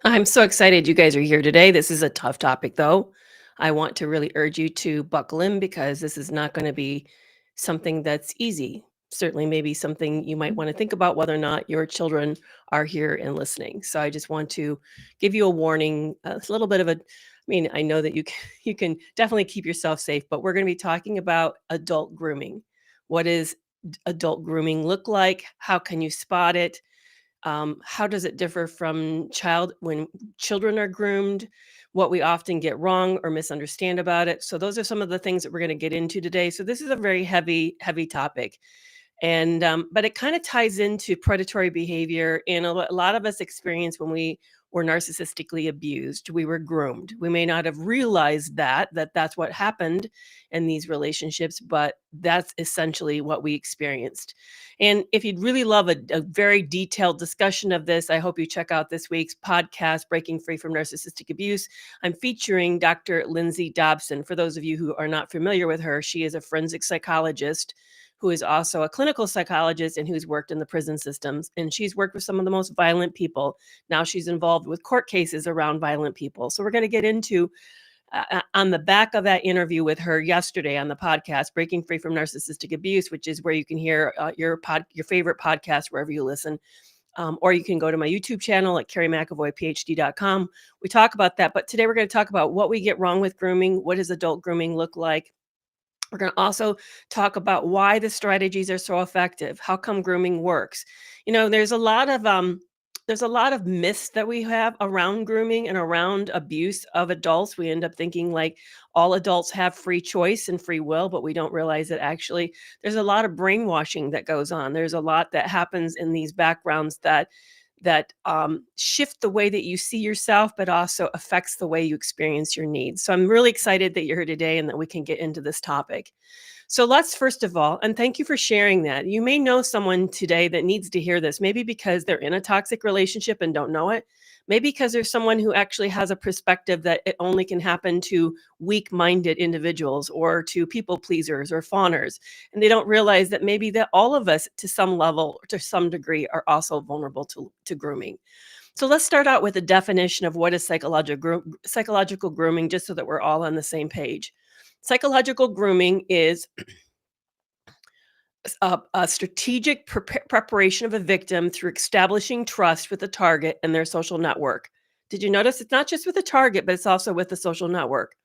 I'm so excited you guys are here today. This is a tough topic, though. I want to really urge you to buckle in because this is not going to be something that's easy. Certainly, maybe something you might want to think about whether or not your children are here and listening. So, I just want to give you a warning, a little bit of a. I mean, I know that you can definitely keep yourself safe, but we're going to be talking about adult grooming. What is adult grooming look like? How can you spot it? How does it differ from child when children are groomed? What we often get wrong or misunderstand about it. So those are some of the things that we're going to get into today. So this is a very heavy topic, and but it kind of ties into predatory behavior. And a lot of us experience when we were narcissistically abused, we were groomed. We may not have realized that's what happened in these relationships, but that's essentially what we experienced. And if you'd really love a very detailed discussion of this, I hope you check out this week's podcast, Breaking Free from Narcissistic Abuse. I'm featuring Dr. Lindsay Dobson. For those of you who are not familiar with her, she is a forensic psychologist who is also a clinical psychologist and who's worked in the prison systems. And she's worked with some of the most violent people. Now she's involved with court cases around violent people. So we're going to get into on the back of that interview with her yesterday on the podcast, Breaking Free from Narcissistic Abuse, which is where you can hear your favorite podcast wherever you listen. Or you can go to my YouTube channel at carriemcavoyphd.com. We talk about that. But today we're going to talk about what we get wrong with grooming. What does adult grooming look like? We're going to also talk about why the strategies are so effective. How come grooming works? There's a lot of myths that we have around grooming and around abuse of adults. We end up thinking like all adults have free choice and free will, but we don't realize that actually there's a lot of brainwashing that goes on. There's a lot that happens in these backgrounds that shift the way that you see yourself, but also affects the way you experience your needs. So I'm really excited that you're here today and that we can get into this topic. So let's first of all, and thank you for sharing that. You may know someone today that needs to hear this, maybe because they're in a toxic relationship and don't know it. Maybe because there's someone who actually has a perspective that it only can happen to weak minded individuals or to people pleasers or fawners. And they don't realize that maybe that all of us, to some level, to some degree, are also vulnerable to grooming. So let's start out with a definition of what is psychological grooming, just so that we're all on the same page. Psychological grooming is a strategic preparation of a victim through establishing trust with the target and their social network. Did you notice it's not just with the target, but it's also with the social network?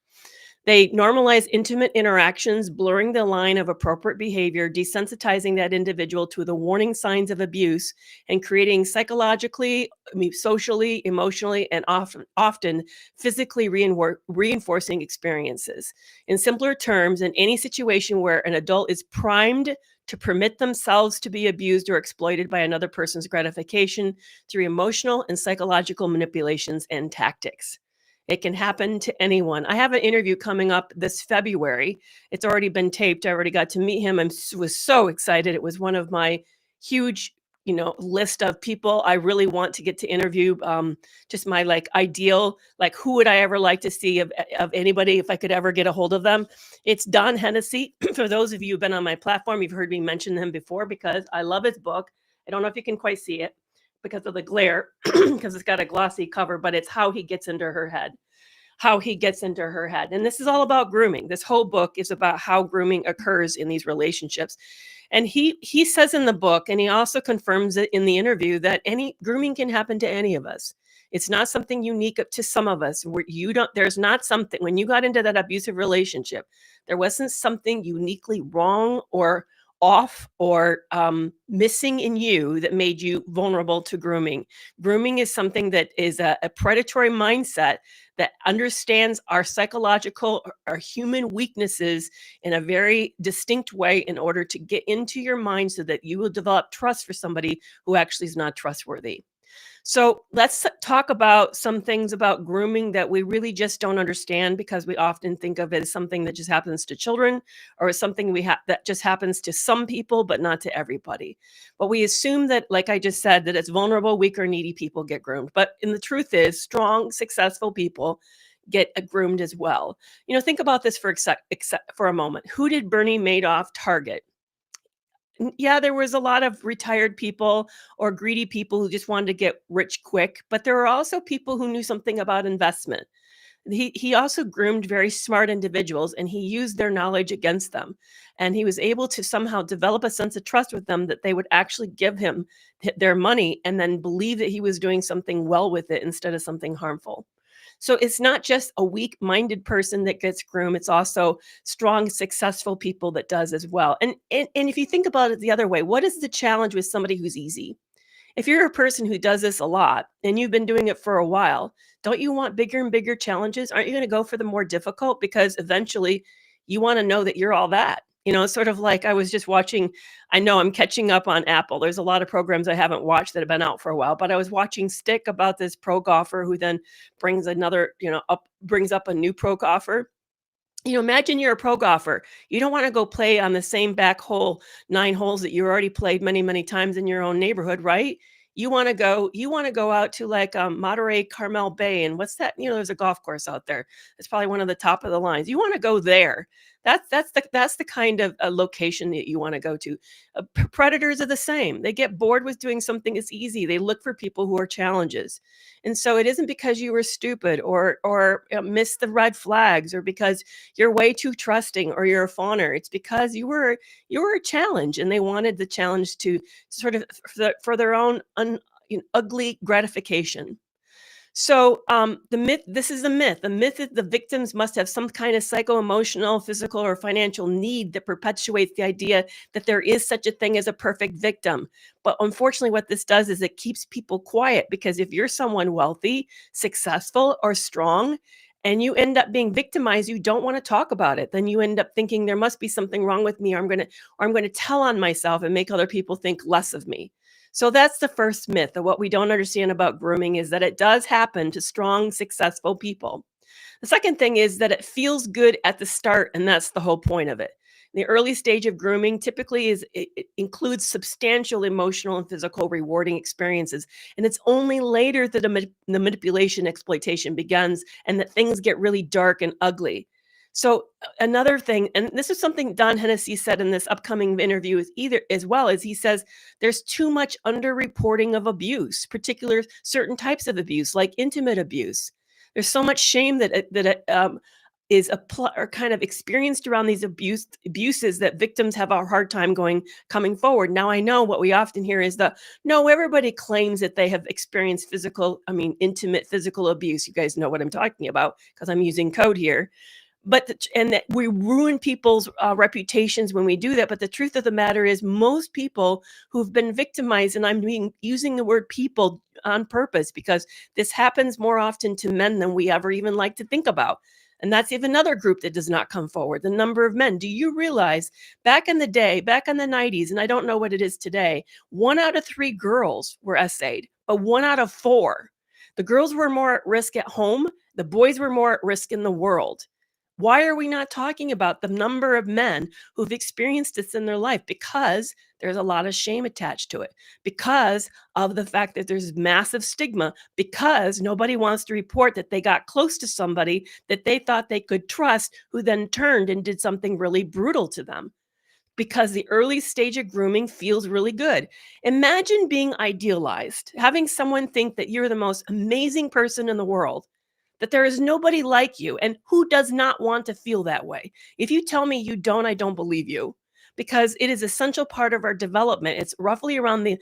They normalize intimate interactions, blurring the line of appropriate behavior, desensitizing that individual to the warning signs of abuse, and creating psychologically, socially, emotionally, and often physically reinforcing experiences. In simpler terms, in any situation where an adult is primed to permit themselves to be abused or exploited by another person's gratification through emotional and psychological manipulations and tactics. It can happen to anyone. I have an interview coming up this February. It's already been taped. I already got to meet him. I was so excited. It was one of my huge, list of people I really want to get to interview. Just my ideal, who would I ever like to see of anybody if I could ever get a hold of them? It's Don Hennessy. For those of you who've been on my platform, you've heard me mention him before because I love his book. I don't know if you can quite see it because of the glare, because it's got a glossy cover, but it's how he gets into her head. And this is all about grooming. This whole book is about how grooming occurs in these relationships. And he says in the book, and he also confirms it in the interview, that any grooming can happen to any of us. It's not something unique to some of us. Where there's not something, when you got into that abusive relationship, there wasn't something uniquely wrong or off or missing in you that made you vulnerable to grooming. Grooming is something that is a predatory mindset that understands our psychological, our human weaknesses in a very distinct way in order to get into your mind so that you will develop trust for somebody who actually is not trustworthy. So let's talk about some things about grooming that we really just don't understand, because we often think of it as something that just happens to children, or as something that just happens to some people, but not to everybody. But we assume that, like I just said, that it's vulnerable, weak, or needy people get groomed. But the truth is, strong, successful people get groomed as well. Think about this for a moment. Who did Bernie Madoff target? Yeah, there was a lot of retired people or greedy people who just wanted to get rich quick, but there were also people who knew something about investment. He also groomed very smart individuals, and he used their knowledge against them. And he was able to somehow develop a sense of trust with them that they would actually give him their money and then believe that he was doing something well with it instead of something harmful. So it's not just a weak-minded person that gets groomed, it's also strong, successful people that does as well. And if you think about it the other way, what is the challenge with somebody who's easy? If you're a person who does this a lot and you've been doing it for a while, don't you want bigger and bigger challenges? Aren't you going to go for the more difficult? Because eventually you want to know that you're all that. It's sort of like I was just watching. I know I'm catching up on Apple. There's a lot of programs I haven't watched that have been out for a while, but I was watching Stick about this pro golfer who then brings another, brings up a new pro golfer. Imagine you're a pro golfer. You don't want to go play on the same back hole, 9 holes that you already played many, many times in your own neighborhood, right? You want to go out to like Monterey Carmel Bay. And what's that? There's a golf course out there. It's probably one of the top of the lines. You want to go there. That's the kind of location that you want to go to. Predators are the same. They get bored with doing something that's easy. They look for people who are challenges. And so it isn't because you were stupid or missed the red flags or because you're way too trusting or you're a fawner. It's because you were a challenge, and they wanted the challenge to sort of for their own ugly gratification. So, the myth this is the myth. The myth is the victims must have some kind of psycho-emotional, physical, or financial need that perpetuates the idea that there is such a thing as a perfect victim. But unfortunately, what this does is it keeps people quiet, because if you're someone wealthy, successful, or strong, and you end up being victimized, you don't want to talk about it. Then you end up thinking there must be something wrong with me, or I'm gonna tell on myself and make other people think less of me. So that's the first myth of what we don't understand about grooming, is that it does happen to strong, successful people. The second thing is that it feels good at the start, and that's the whole point of it. The early stage of grooming typically it includes substantial emotional and physical rewarding experiences, and it's only later that the manipulation exploitation begins and that things get really dark and ugly. So another thing, and this is something Don Hennessy said in this upcoming interview is either as well as he says there's too much underreporting of abuse, particular certain types of abuse like intimate abuse. There's so much shame is or kind of experienced around these abuses that victims have a hard time coming forward. Now I know what we often hear is no, everybody claims that they have experienced intimate physical abuse. You guys know what I'm talking about because I'm using code here. And that we ruin people's reputations when we do that. But the truth of the matter is, most people who've been victimized, and using the word people on purpose because this happens more often to men than we ever even like to think about. And that's even another group that does not come forward. The number of men. Do you realize back in the day, back in the 90s, and I don't know what it is today, 1 out of 3 girls were essayed, but 1 out of 4. The girls were more at risk at home. The boys were more at risk in the world. Why are we not talking about the number of men who've experienced this in their life? Because there's a lot of shame attached to it, because of the fact that there's massive stigma, because nobody wants to report that they got close to somebody that they thought they could trust, who then turned and did something really brutal to them. Because the early stage of grooming feels really good. Imagine being idealized, having someone think that you're the most amazing person in the world, that there is nobody like you. And who does not want to feel that way? If you tell me you don't, I don't believe you, because it is essential part of our development. It's roughly around the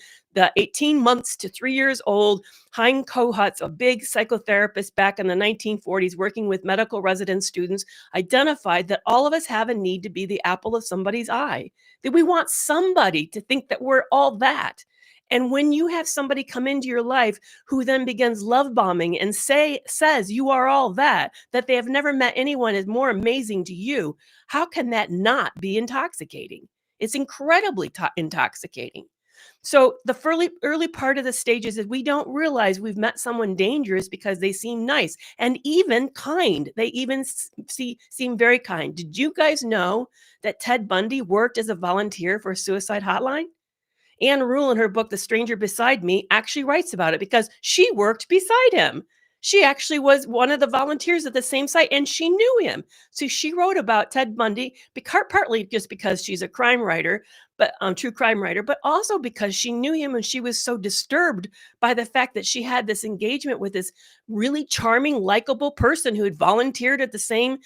18 months to 3 years old. Hein Kohutz, a big psychotherapist back in the 1940s, working with medical resident students, identified that all of us have a need to be the apple of somebody's eye, that we want somebody to think that we're all that. And when you have somebody come into your life who then begins love bombing and says you are all that they have never met anyone as more amazing to you, how can that not be intoxicating? It's incredibly intoxicating. So the early part of the stages is we don't realize we've met someone dangerous because they seem nice and even kind. They even seem very kind. Did you guys know that Ted Bundy worked as a volunteer for a suicide hotline? Anne Rule, in her book, The Stranger Beside Me, actually writes about it because she worked beside him. She actually was one of the volunteers at the same site, and she knew him. So she wrote about Ted Bundy, partly just because she's a crime writer, but true crime writer, but also because she knew him and she was so disturbed by the fact that she had this engagement with this really charming, likable person who had volunteered at the same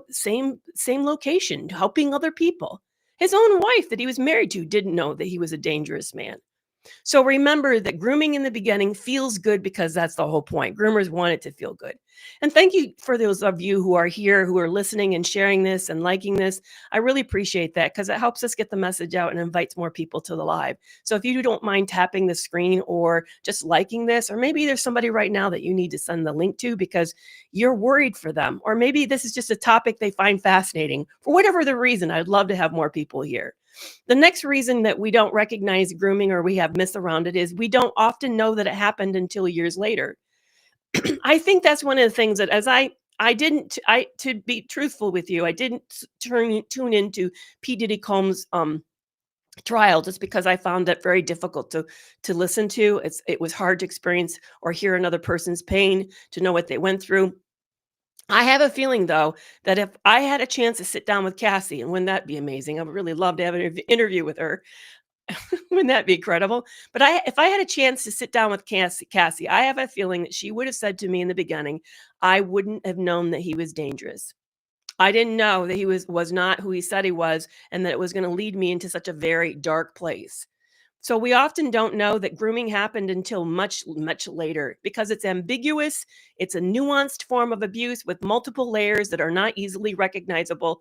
same location, helping other people. His own wife that he was married to didn't know that he was a dangerous man. So remember that grooming in the beginning feels good because that's the whole point. Groomers want it to feel good. And thank you for those of you who are here, who are listening and sharing this and liking this. I really appreciate that because it helps us get the message out and invites more people to the live. So if you don't mind tapping the screen or just liking this, or maybe there's somebody right now that you need to send the link to because you're worried for them, or maybe this is just a topic they find fascinating. For whatever the reason, I'd love to have more people here. The next reason that we don't recognize grooming or we have myths around it is we don't often know that it happened until years later. I think that's one of the things that as I didn't I to be truthful with you, I didn't tune into P. Diddy Combs' trial just because I found that very difficult to listen to. It was hard to experience or hear another person's pain, to know what they went through. I have a feeling though that if I had a chance to sit down with Cassie, and wouldn't that be amazing? I would really love to have an interview with her. Wouldn't that be incredible? But if I had a chance to sit down with Cassie, I have a feeling that she would have said to me in the beginning, I wouldn't have known that he was dangerous. I didn't know that he was not who he said he was, and that it was going to lead me into such a very dark place. So we often don't know that grooming happened until much, much later because it's ambiguous. It's a nuanced form of abuse with multiple layers that are not easily recognizable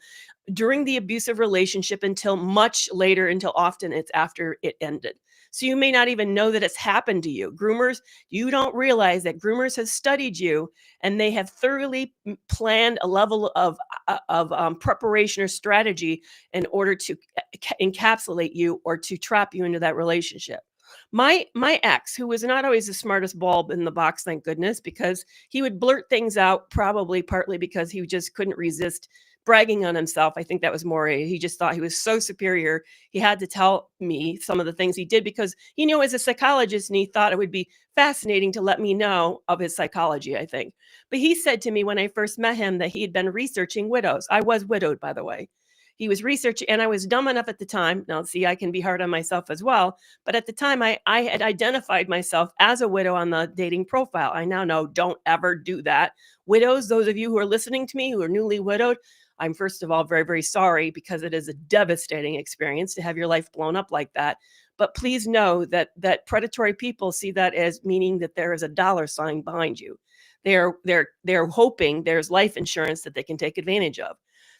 during the abusive relationship until much later, until often it's after it ended. So you may not even know that it's happened to you. Groomers, you don't realize that groomers have studied you and they have thoroughly planned a level of preparation or strategy in order to encapsulate you or to trap you into that relationship. My ex, who was not always the smartest bulb in the box, thank goodness, because he would blurt things out, probably partly because he just couldn't resist bragging on himself. I think that was more he just thought he was so superior. He had to tell me some of the things he did because he knew as a psychologist and he thought it would be fascinating to let me know of his psychology, I think. But he said to me when I first met him that he had been researching widows. I was widowed, by the way. He was researching, and I was dumb enough at the time. Now, see, I can be hard on myself as well. But at the time, I had identified myself as a widow on the dating profile. I now know don't ever do that. Widows, those of you who are listening to me who are newly widowed, I'm first of all very, very sorry because it is a devastating experience to have your life blown up like that. But please know that predatory people see that as meaning that there is a dollar sign behind you. They're hoping there's life insurance that they can take advantage of.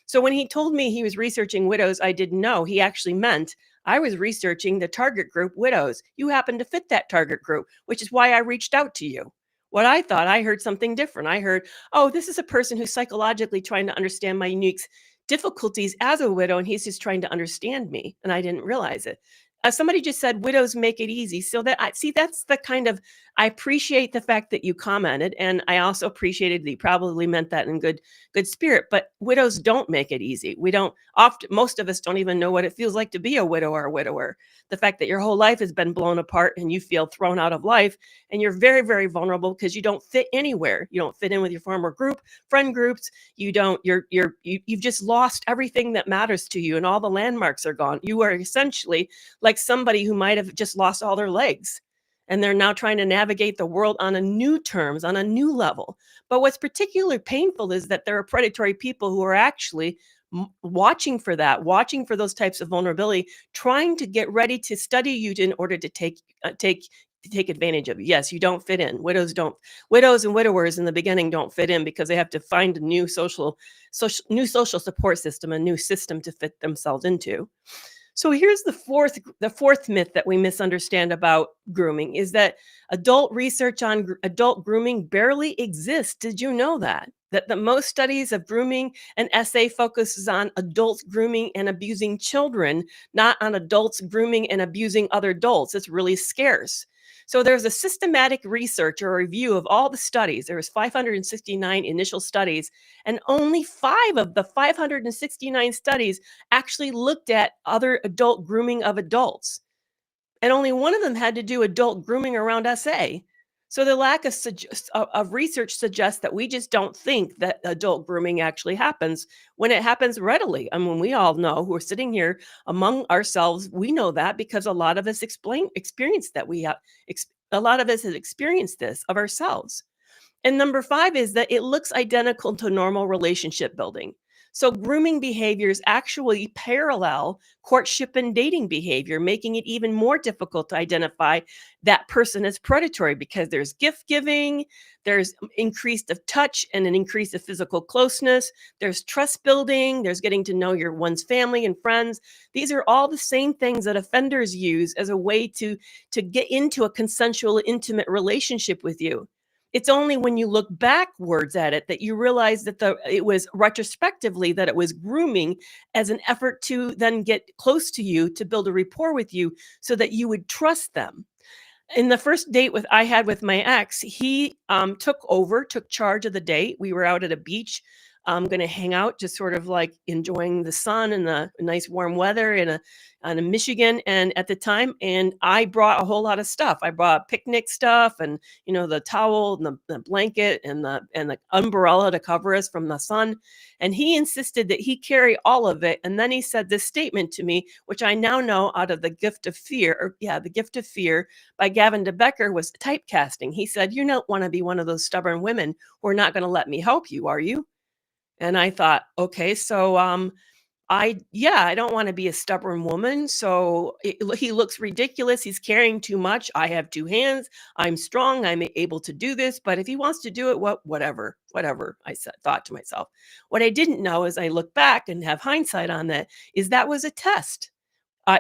So when he told me he was researching widows, I didn't know he actually meant I was researching the target group widows. You happen to fit that target group, which is why I reached out to you. What I thought, I heard something different. I heard, oh, this is a person who's psychologically trying to understand my unique difficulties as a widow, and he's just trying to understand me. And I didn't realize it. Somebody just said widows make it easy. So that I see that's the kind of I appreciate the fact that you commented, and I also appreciated that you probably meant that in good spirit. But widows don't make it easy. We don't often. Most of us don't even know what it feels like to be a widow or a widower. The fact that your whole life has been blown apart and you feel thrown out of life, and you're very, very vulnerable because you don't fit anywhere. You don't fit in with your former friend groups. You don't. You've just lost everything that matters to you, and all the landmarks are gone. You are essentially like somebody who might have just lost all their legs and they're now trying to navigate the world on a new terms, on a new level. But what's particularly painful is that there are predatory people who are actually watching for that, watching for those types of vulnerability, trying to get ready to study you in order to take advantage of you. Yes, you don't fit in. Widows and widowers in the beginning don't fit in because they have to find a new social support system, a new system to fit themselves into. So here's the fourth myth that we misunderstand about grooming is that adult research on adult grooming barely exists. Did you know that? That the most studies of grooming and SA focuses on adults grooming and abusing children, not on adults grooming and abusing other adults. It's really scarce. So there's a systematic research or review of all the studies. There was 569 initial studies, and only 5 of the 569 studies actually looked at other adult grooming of adults. And only one of them had to do adult grooming around SA. So the lack of, of research suggests that we just don't think that adult grooming actually happens when it happens readily. I mean, we all know who are sitting here among ourselves. We know that because a lot of us experience that. A lot of us have experienced this of ourselves. And number 5 is that it looks identical to normal relationship building. So grooming behaviors actually parallel courtship and dating behavior, making it even more difficult to identify that person as predatory because there's gift giving, there's increased of touch and an increase of physical closeness, there's trust building, there's getting to know your one's family and friends. These are all the same things that offenders use as a way to get into a consensual intimate relationship with you. It's only when you look backwards at it that you realize that it was retrospectively that it was grooming as an effort to then get close to you, to build a rapport with you so that you would trust them. In the first date with I had with my ex, he, took charge of the date. We were out at a beach, gonna hang out, just sort of like enjoying the sun and the nice warm weather in Michigan, and at the time, and I brought a whole lot of stuff. I brought picnic stuff and, the towel and the blanket and the umbrella to cover us from the sun, and he insisted that he carry all of it, and then he said this statement to me, which I now know out of The Gift of Fear by Gavin DeBecker was typecasting. He said, "You don't want to be one of those stubborn women who are not going to let me help you, are you?" And I thought, okay, so I don't want to be a stubborn woman. So he looks ridiculous. He's carrying too much. I have two hands. I'm strong. I'm able to do this. But if he wants to do it, whatever. Thought to myself. What I didn't know as I look back and have hindsight on that is that was a test.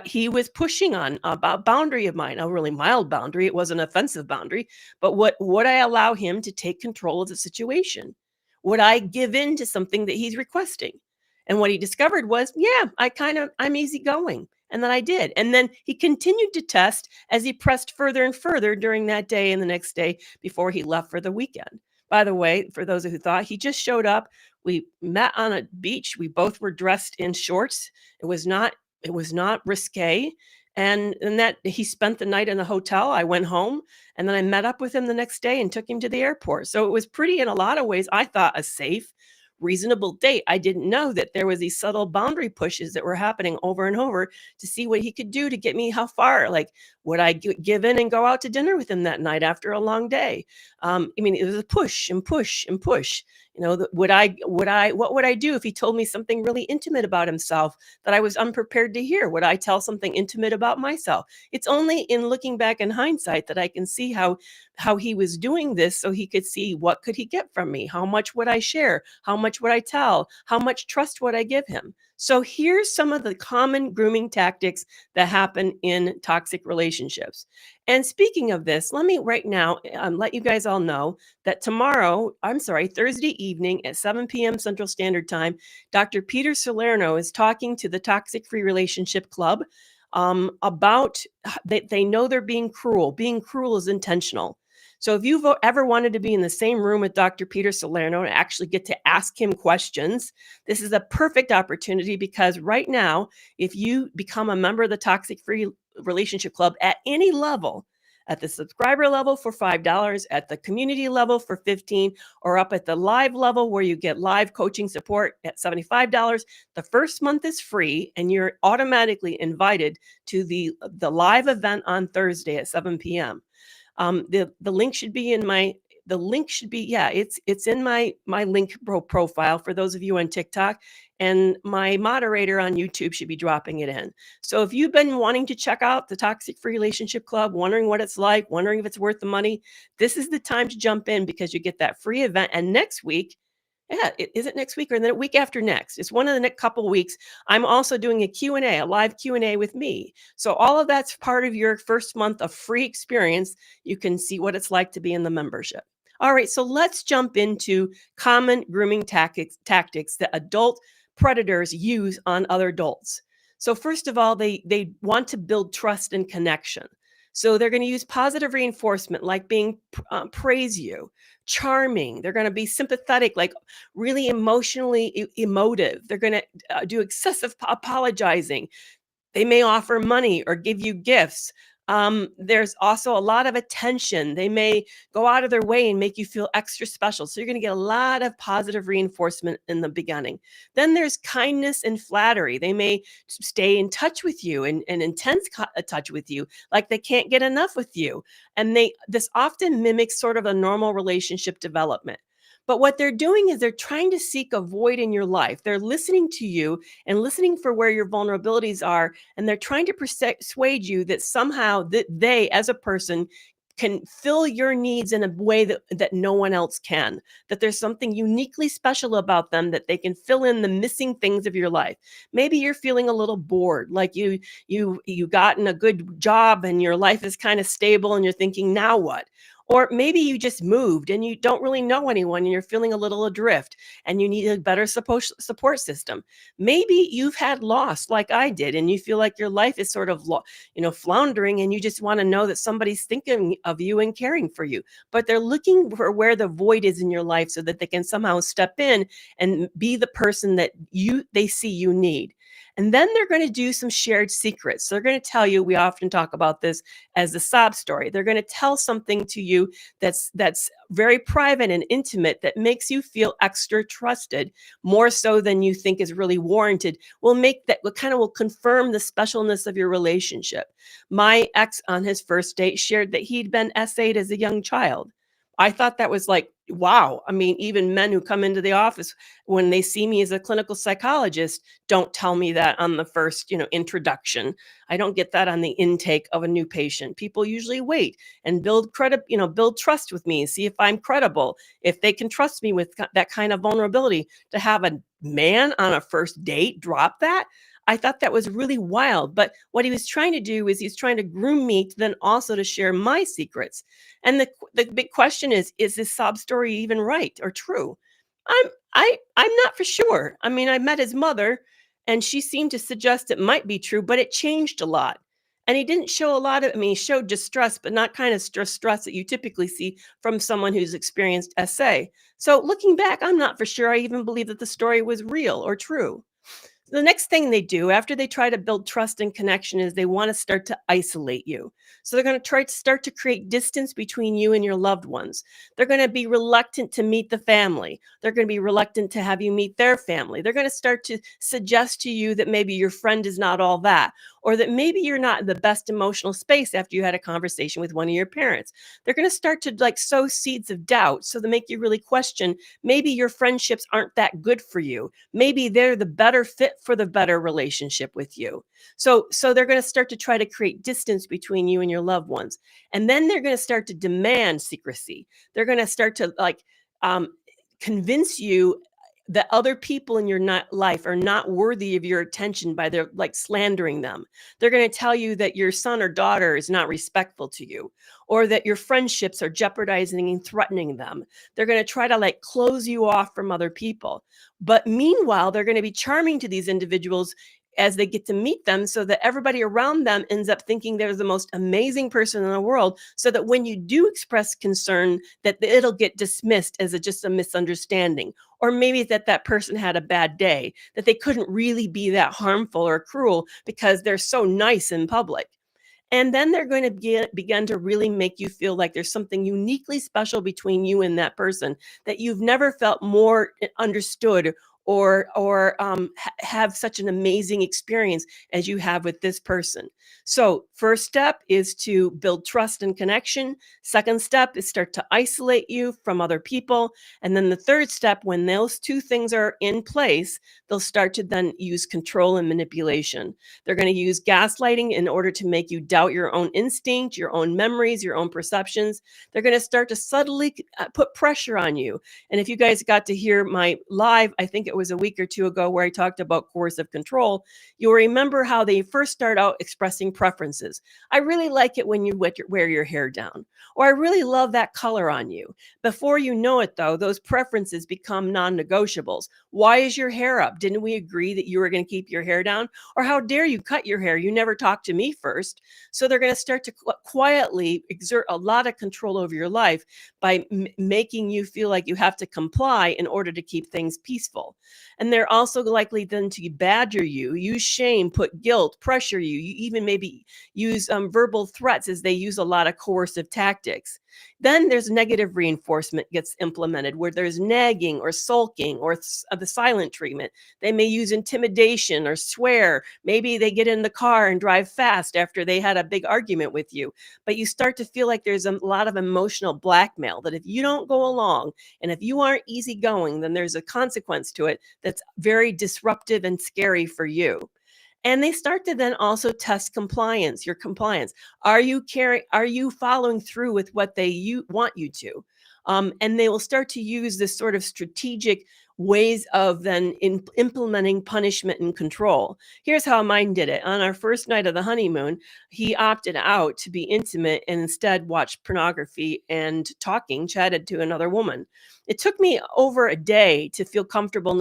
He was pushing on about boundary of mine, a really mild boundary. It was an offensive boundary, but would I allow him to take control of the situation? Would I give in to something that he's requesting? And what he discovered was, yeah, I'm easygoing. And then I did. And then he continued to test as he pressed further and further during that day and the next day before he left for the weekend. By the way, for those who thought, he just showed up. We met on a beach. We both were dressed in shorts. It was not risque. And that he spent the night in the hotel. I went home and then I met up with him the next day and took him to the airport. So it was pretty, in a lot of ways, I thought, a safe, reasonable date. I didn't know that there was these subtle boundary pushes that were happening over and over to see what he could do to get me how far. Like, would I give in and go out to dinner with him that night after a long day? It was a push and push and push. What would I do if he told me something really intimate about himself that I was unprepared to hear? Would I tell something intimate about myself? It's only in looking back in hindsight that I can see how he was doing this, so he could see what could he get from me? How much would I share? How much would I tell? How much trust would I give him? So here's some of the common grooming tactics that happen in toxic relationships. And speaking of this, let me right now let you guys all know that Thursday evening at 7 p.m. Central Standard Time, Dr. Peter Salerno is talking to the Toxic Free Relationship Club about that they know they're being cruel. Being cruel is intentional. So if you've ever wanted to be in the same room with Dr. Peter Salerno and actually get to ask him questions, this is a perfect opportunity, because right now, if you become a member of the Toxic Free Relationship Club at any level, at the subscriber level for $5, at the community level for $15, or up at the live level where you get live coaching support at $75, the first month is free and you're automatically invited to the live event on Thursday at 7 p.m. The link should be in my it's in my link profile for those of you on TikTok, and my moderator on YouTube should be dropping it in. So if you've been wanting to check out the Toxic Free Relationship Club, wondering what it's like, wondering if it's worth the money, this is the time to jump in, because you get that free event. And next week, is it next week or the week after next? It's one of the next couple weeks. I'm also doing a Q&A, a live Q&A with me. So all of that's part of your first month of free experience. You can see what it's like to be in the membership. All right, so let's jump into common grooming tactics that adult predators use on other adults. So first of all, they want to build trust and connection. So they're going to use positive reinforcement, like being praise you, charming. They're going to be sympathetic, like really emotionally emotive. They're going to do excessive apologizing. They may offer money or give you gifts. There's also a lot of attention. They may go out of their way and make you feel extra special. So you're going to get a lot of positive reinforcement in the beginning. Then there's kindness and flattery. They may stay in touch with you and intense touch with you, like they can't get enough with you. And this often mimics sort of a normal relationship development. But what they're doing is they're trying to seek a void in your life. They're listening to you and listening for where your vulnerabilities are, and they're trying to persuade you that somehow that they, as a person, can fill your needs in a way that no one else can, that there's something uniquely special about them, that they can fill in the missing things of your life. Maybe you're feeling a little bored, like you gotten a good job and your life is kind of stable and you're thinking, now what? Or maybe you just moved and you don't really know anyone and you're feeling a little adrift and you need a better support system. Maybe you've had loss like I did and you feel like your life is sort of floundering, and you just want to know that somebody's thinking of you and caring for you. But they're looking for where the void is in your life so that they can somehow step in and be the person that they see you need. And then they're going to do some shared secrets. So they're going to tell you, we often talk about this as the sob story. They're going to tell something to you that's very private and intimate, that makes you feel extra trusted, more so than you think is really warranted. Will confirm the specialness of your relationship. My ex, on his first date, shared that he'd been essayed as a young child. I thought that was like, wow. I mean, even men who come into the office, when they see me as a clinical psychologist, don't tell me that on the first, introduction. I don't get that on the intake of a new patient. People usually wait and build trust with me, see if I'm credible, if they can trust me with that kind of vulnerability. To have a man on a first date drop that, I thought that was really wild. But what he was trying to do is he's trying to groom me to then also to share my secrets. And the big question is this sob story even right or true? I'm not for sure. I mean, I met his mother and she seemed to suggest it might be true, but it changed a lot. And he didn't show a lot of, I mean, he showed distress, but not kind of stress that you typically see from someone who's experienced SA. So looking back, I'm not for sure I even believe that the story was real or true. The next thing they do after they try to build trust and connection is they want to start to isolate you. So they're going to try to start to create distance between you and your loved ones. They're going to be reluctant to meet the family. They're going to be reluctant to have you meet their family. They're going to start to suggest to you that maybe your friend is not all that, or that maybe you're not in the best emotional space after you had a conversation with one of your parents. They're going to start to like sow seeds of doubt so they make you really question maybe your friendships aren't that good for you. Maybe they're the better fit for the better relationship with you. So they're going to start to try to create distance between you and your loved ones. And then they're going to start to demand secrecy. They're going to start to um, convince you that other people in your life are not worthy of your attention by their like slandering them. They're going to tell you that your son or daughter is not respectful to you, or that your friendships are jeopardizing and threatening them. They're going to try to like close you off from other people. But meanwhile, they're going to be charming to these individuals as they get to meet them, so that everybody around them ends up thinking they're the most amazing person in the world, so that when you do express concern, that it'll get dismissed as just a misunderstanding, or maybe that person had a bad day, that they couldn't really be that harmful or cruel because they're so nice in public. And then they're going to begin to really make you feel like there's something uniquely special between you and that person, that you've never felt more understood or have such an amazing experience as you have with this person. So first step is to build trust and connection. Second step is start to isolate you from other people. And then the third step, when those two things are in place, they'll start to then use control and manipulation. They're going to use gaslighting in order to make you doubt your own instinct, your own memories, your own perceptions. They're going to start to subtly put pressure on you. And if you guys got to hear my live, I think it was a week or two ago, where I talked about coercive control, you'll remember how they first start out expressing preferences. I really like it when you wear your hair down, or I really love that color on you. Before you know it, though, those preferences become non-negotiables. Why is your hair up? Didn't we agree that you were going to keep your hair down? Or how dare you cut your hair? You never talked to me first. So they're going to start to quietly exert a lot of control over your life by making you feel like you have to comply in order to keep things peaceful. And they're also likely then to badger you, use shame, put guilt, pressure you. You even maybe use verbal threats, as they use a lot of coercive tactics. Then there's negative reinforcement gets implemented, where there's nagging or sulking or the silent treatment. They may use intimidation or swear. Maybe they get in the car and drive fast after they had a big argument with you. But you start to feel like there's a lot of emotional blackmail, that if you don't go along and if you aren't easygoing, then there's a consequence to it that's very disruptive and scary for you. And they start to then also test compliance, your compliance. Are you following through with what you want you to? And they will start to use this sort of strategic ways of then implementing punishment and control. Here's how mine did it. On our first night of the honeymoon, he opted out to be intimate and instead watched pornography and chatted to another woman. It took me over a day to feel comfortable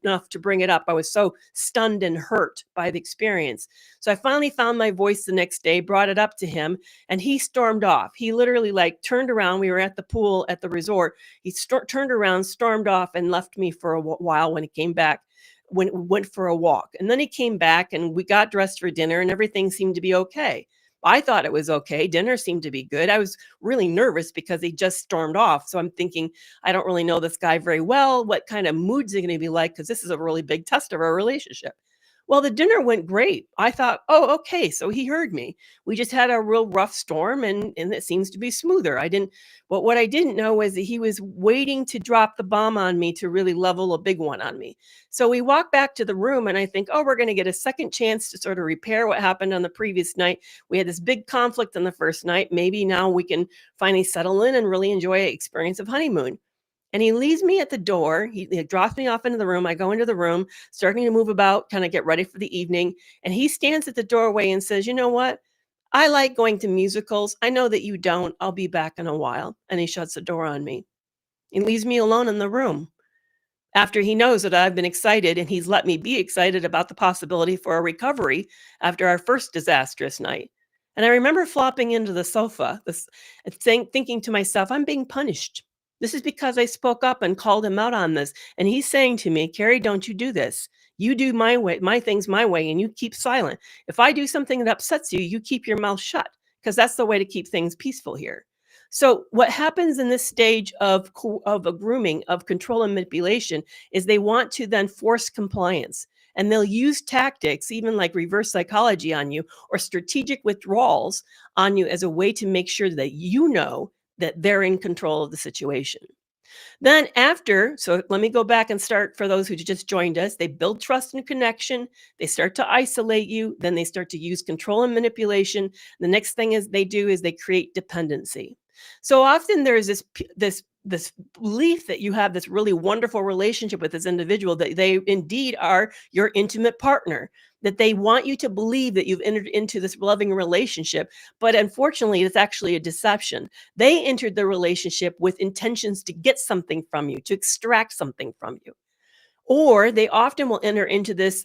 enough to bring it up. I was so stunned and hurt by the experience. So I finally found my voice the next day, brought it up to him, and he stormed off. He literally turned around. We were at the pool at the resort. He turned around, stormed off, and left me for a while. When he came back, when went for a walk, and then he came back and we got dressed for dinner, and everything seemed to be okay. I thought it was okay. Dinner seemed to be good. I was really nervous because he just stormed off. So I'm thinking, I don't really know this guy very well. What kind of moods are going to be like? Because this is a really big test of our relationship. Well, the dinner went great. I thought, oh, okay. So he heard me. We just had a real rough storm, and it seems to be smoother. But what I didn't know was that he was waiting to drop the bomb on me, to really level a big one on me. So we walk back to the room, and I think, oh, we're going to get a second chance to sort of repair what happened on the previous night. We had this big conflict on the first night. Maybe now we can finally settle in and really enjoy an experience of honeymoon. And he leaves me at the door. He drops me off into the room. I go into the room, starting to move about, kind of get ready for the evening. And he stands at the doorway and says, "You know what? I like going to musicals. I know that you don't. I'll be back in a while." And he shuts the door on me. He leaves me alone in the room after he knows that I've been excited, and he's let me be excited about the possibility for a recovery after our first disastrous night. And I remember flopping into the sofa, thinking to myself, I'm being punished. This is because I spoke up and called him out on this. And he's saying to me, Carrie, don't you do this. You do my way, my things my way, and you keep silent. If I do something that upsets you, you keep your mouth shut, because that's the way to keep things peaceful here. So what happens in this stage of a grooming, of control and manipulation, is they want to then force compliance. And they'll use tactics, even like reverse psychology on you, or strategic withdrawals on you, as a way to make sure that you know that they're in control of the situation. Then so let me go back and start for those who just joined us. They build trust and connection. They start to isolate you. Then they start to use control and manipulation. The next thing is they create dependency. So often there is this belief that you have this really wonderful relationship with this individual, that they indeed are your intimate partner, that they want you to believe that you've entered into this loving relationship. But unfortunately, it's actually a deception. They entered the relationship with intentions to get something from you, to extract something from you. Or they often will enter into this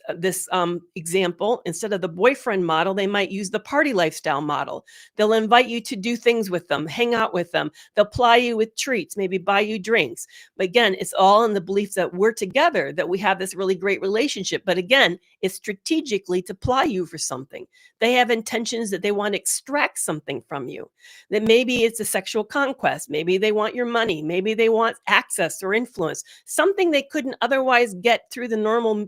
example. Instead of the boyfriend model, they might use the party lifestyle model. They'll invite you to do things with them, hang out with them. They'll ply you with treats, maybe buy you drinks. But again, it's all in the belief that we're together, that we have this really great relationship. But again, it's strategically to ply you for something. They have intentions that they want to extract something from you. That maybe it's a sexual conquest. Maybe they want your money. Maybe they want access or influence, something they couldn't otherwise get through the normal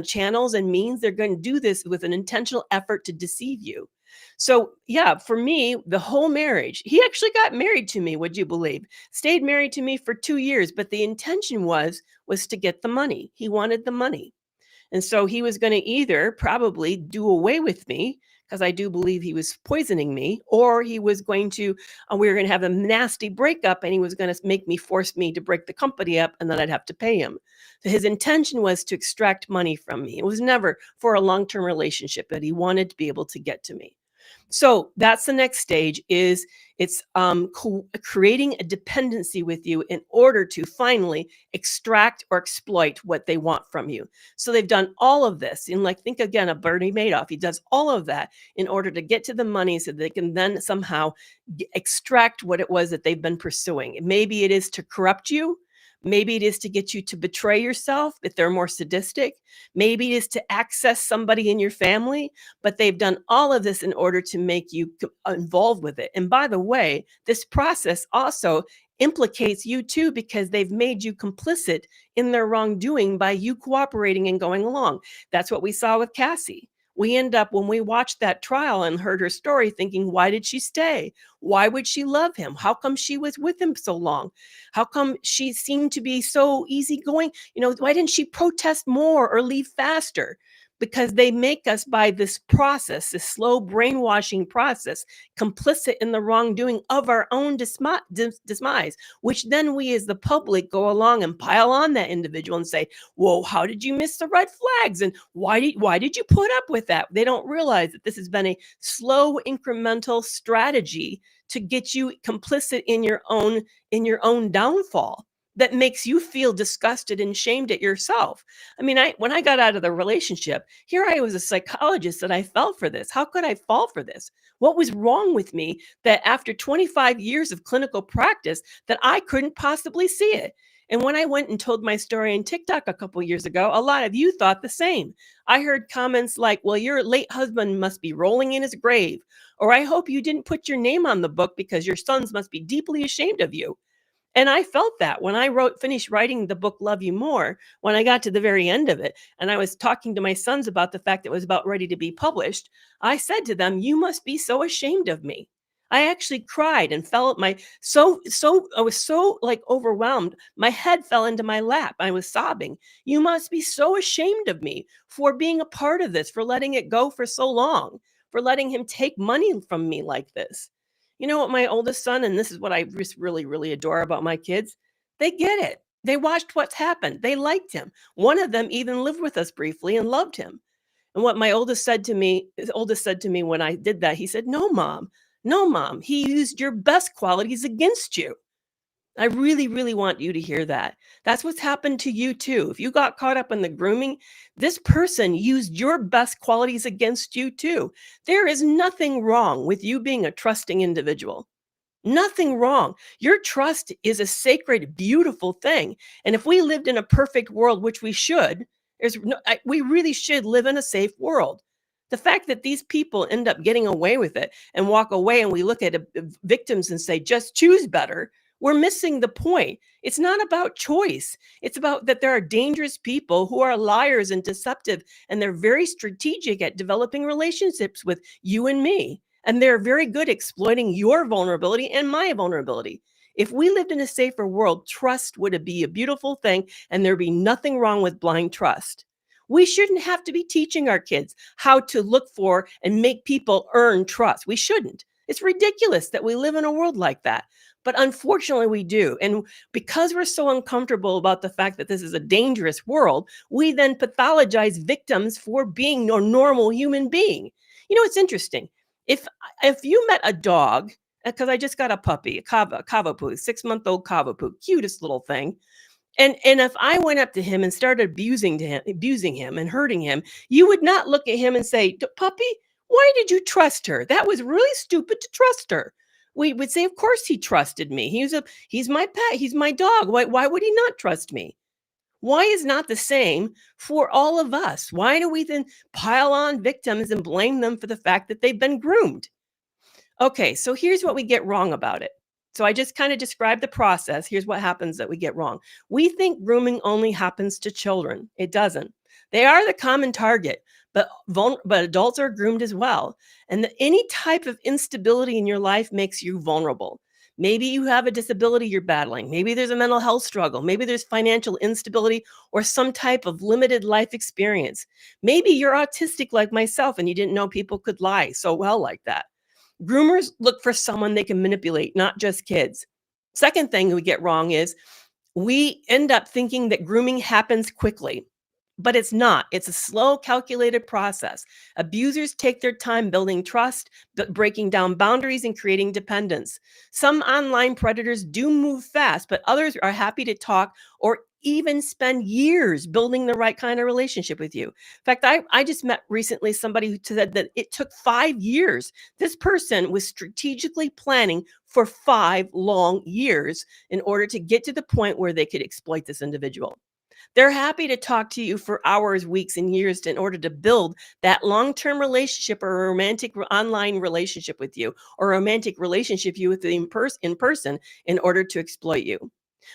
channels and means. They're going to do this with an intentional effort to deceive you. So yeah, for me, the whole marriage, he actually got married to me, would you believe? Stayed married to me for 2 years, but the intention was to get the money. He wanted the money. And so he was going to either probably do away with me, because I do believe he was poisoning me, or he was going to, we were going to have a nasty breakup, and he was going to force me to break the company up, and then I'd have to pay him. So his intention was to extract money from me. It was never for a long-term relationship, but he wanted to be able to get to me. So that's the next stage. It's creating a dependency with you in order to finally extract or exploit what they want from you. So they've done all of this. And think again of Bernie Madoff. He does all of that in order to get to the money, so they can then somehow extract what it was that they've been pursuing. Maybe it is to corrupt you. Maybe it is to get you to betray yourself if they're more sadistic. Maybe it is to access somebody in your family, but they've done all of this in order to make you involved with it. And by the way, this process also implicates you too because they've made you complicit in their wrongdoing by you cooperating and going along. That's what we saw with Cassie. We end up, when we watched that trial and heard her story, thinking, why did she stay? Why would she love him? How come she was with him so long? How come she seemed to be so easygoing? Why didn't she protest more or leave faster? Because they make us, by this process, this slow brainwashing process, complicit in the wrongdoing of our own demise, which then we as the public go along and pile on that individual and say, whoa, how did you miss the red flags? And why did you put up with that? They don't realize that this has been a slow incremental strategy to get you complicit in your own downfall that makes you feel disgusted and shamed at yourself. I mean, when I got out of the relationship, here I was a psychologist and I fell for this. How could I fall for this? What was wrong with me that after 25 years of clinical practice that I couldn't possibly see it? And when I went and told my story on TikTok a couple years ago, a lot of you thought the same. I heard comments like, well, your late husband must be rolling in his grave, or I hope you didn't put your name on the book because your sons must be deeply ashamed of you. And I felt that when I finished writing the book Love You More, when I got to the very end of it, and I was talking to my sons about the fact that it was about ready to be published, I said to them, you must be so ashamed of me. I actually cried and fell at my I was so like overwhelmed. My head fell into my lap. I was sobbing. You must be so ashamed of me for being a part of this, for letting it go for so long, for letting him take money from me like this. You know what, my oldest son, and this is what I just really, really adore about my kids, they get it. They watched what's happened. They liked him. One of them even lived with us briefly and loved him. And what my oldest said to me when I did that, he said, "No, mom. No, mom. He used your best qualities against you." I really, really want you to hear that. That's what's happened to you too. If you got caught up in the grooming, this person used your best qualities against you too. There is nothing wrong with you being a trusting individual. Nothing wrong. Your trust is a sacred, beautiful thing. And if we lived in a perfect world, which we should, we really should live in a safe world. The fact that these people end up getting away with it and walk away, and we look at victims and say, just choose better, we're missing the point. It's not about choice. It's about that there are dangerous people who are liars and deceptive, and they're very strategic at developing relationships with you and me. And they're very good exploiting your vulnerability and my vulnerability. If we lived in a safer world, trust would be a beautiful thing, and there'd be nothing wrong with blind trust. We shouldn't have to be teaching our kids how to look for and make people earn trust. We shouldn't. It's ridiculous that we live in a world like that. But unfortunately, we do. And because we're so uncomfortable about the fact that this is a dangerous world, we then pathologize victims for being a normal human being. It's interesting. If if you met a dog, because I just got a puppy, a Cavapoo, 6-month-old Cavapoo, cutest little thing. And if I went up to him and started abusing him and hurting him, you would not look at him and say, Puppy, why did you trust her? That was really stupid to trust her. We would say, of course he trusted me. He's my pet, he's my dog. Why would he not trust me? Why is not the same for all of us? Why do we then pile on victims and blame them for the fact that they've been groomed? Okay, so here's what we get wrong about it. So I just kind of described the process. Here's what happens that we get wrong. We think grooming only happens to children. It doesn't. They are the common target, but adults are groomed as well. And any type of instability in your life makes you vulnerable. Maybe you have a disability you're battling. Maybe there's a mental health struggle. Maybe there's financial instability or some type of limited life experience. Maybe you're autistic like myself and you didn't know people could lie so well like that. Groomers look for someone they can manipulate, not just kids. Second thing we get wrong is we end up thinking that grooming happens quickly. But it's not. It's a slow, calculated process. Abusers take their time building trust, breaking down boundaries, and creating dependence. Some online predators do move fast, but others are happy to talk or even spend years building the right kind of relationship with you. In fact, I just met recently somebody who said that it took 5 years. This person was strategically planning for 5 long years in order to get to the point where they could exploit this individual. They're happy to talk to you for hours, weeks, and years in order to build that long-term relationship or a romantic online relationship with you, or a romantic relationship you with in person in order to exploit you.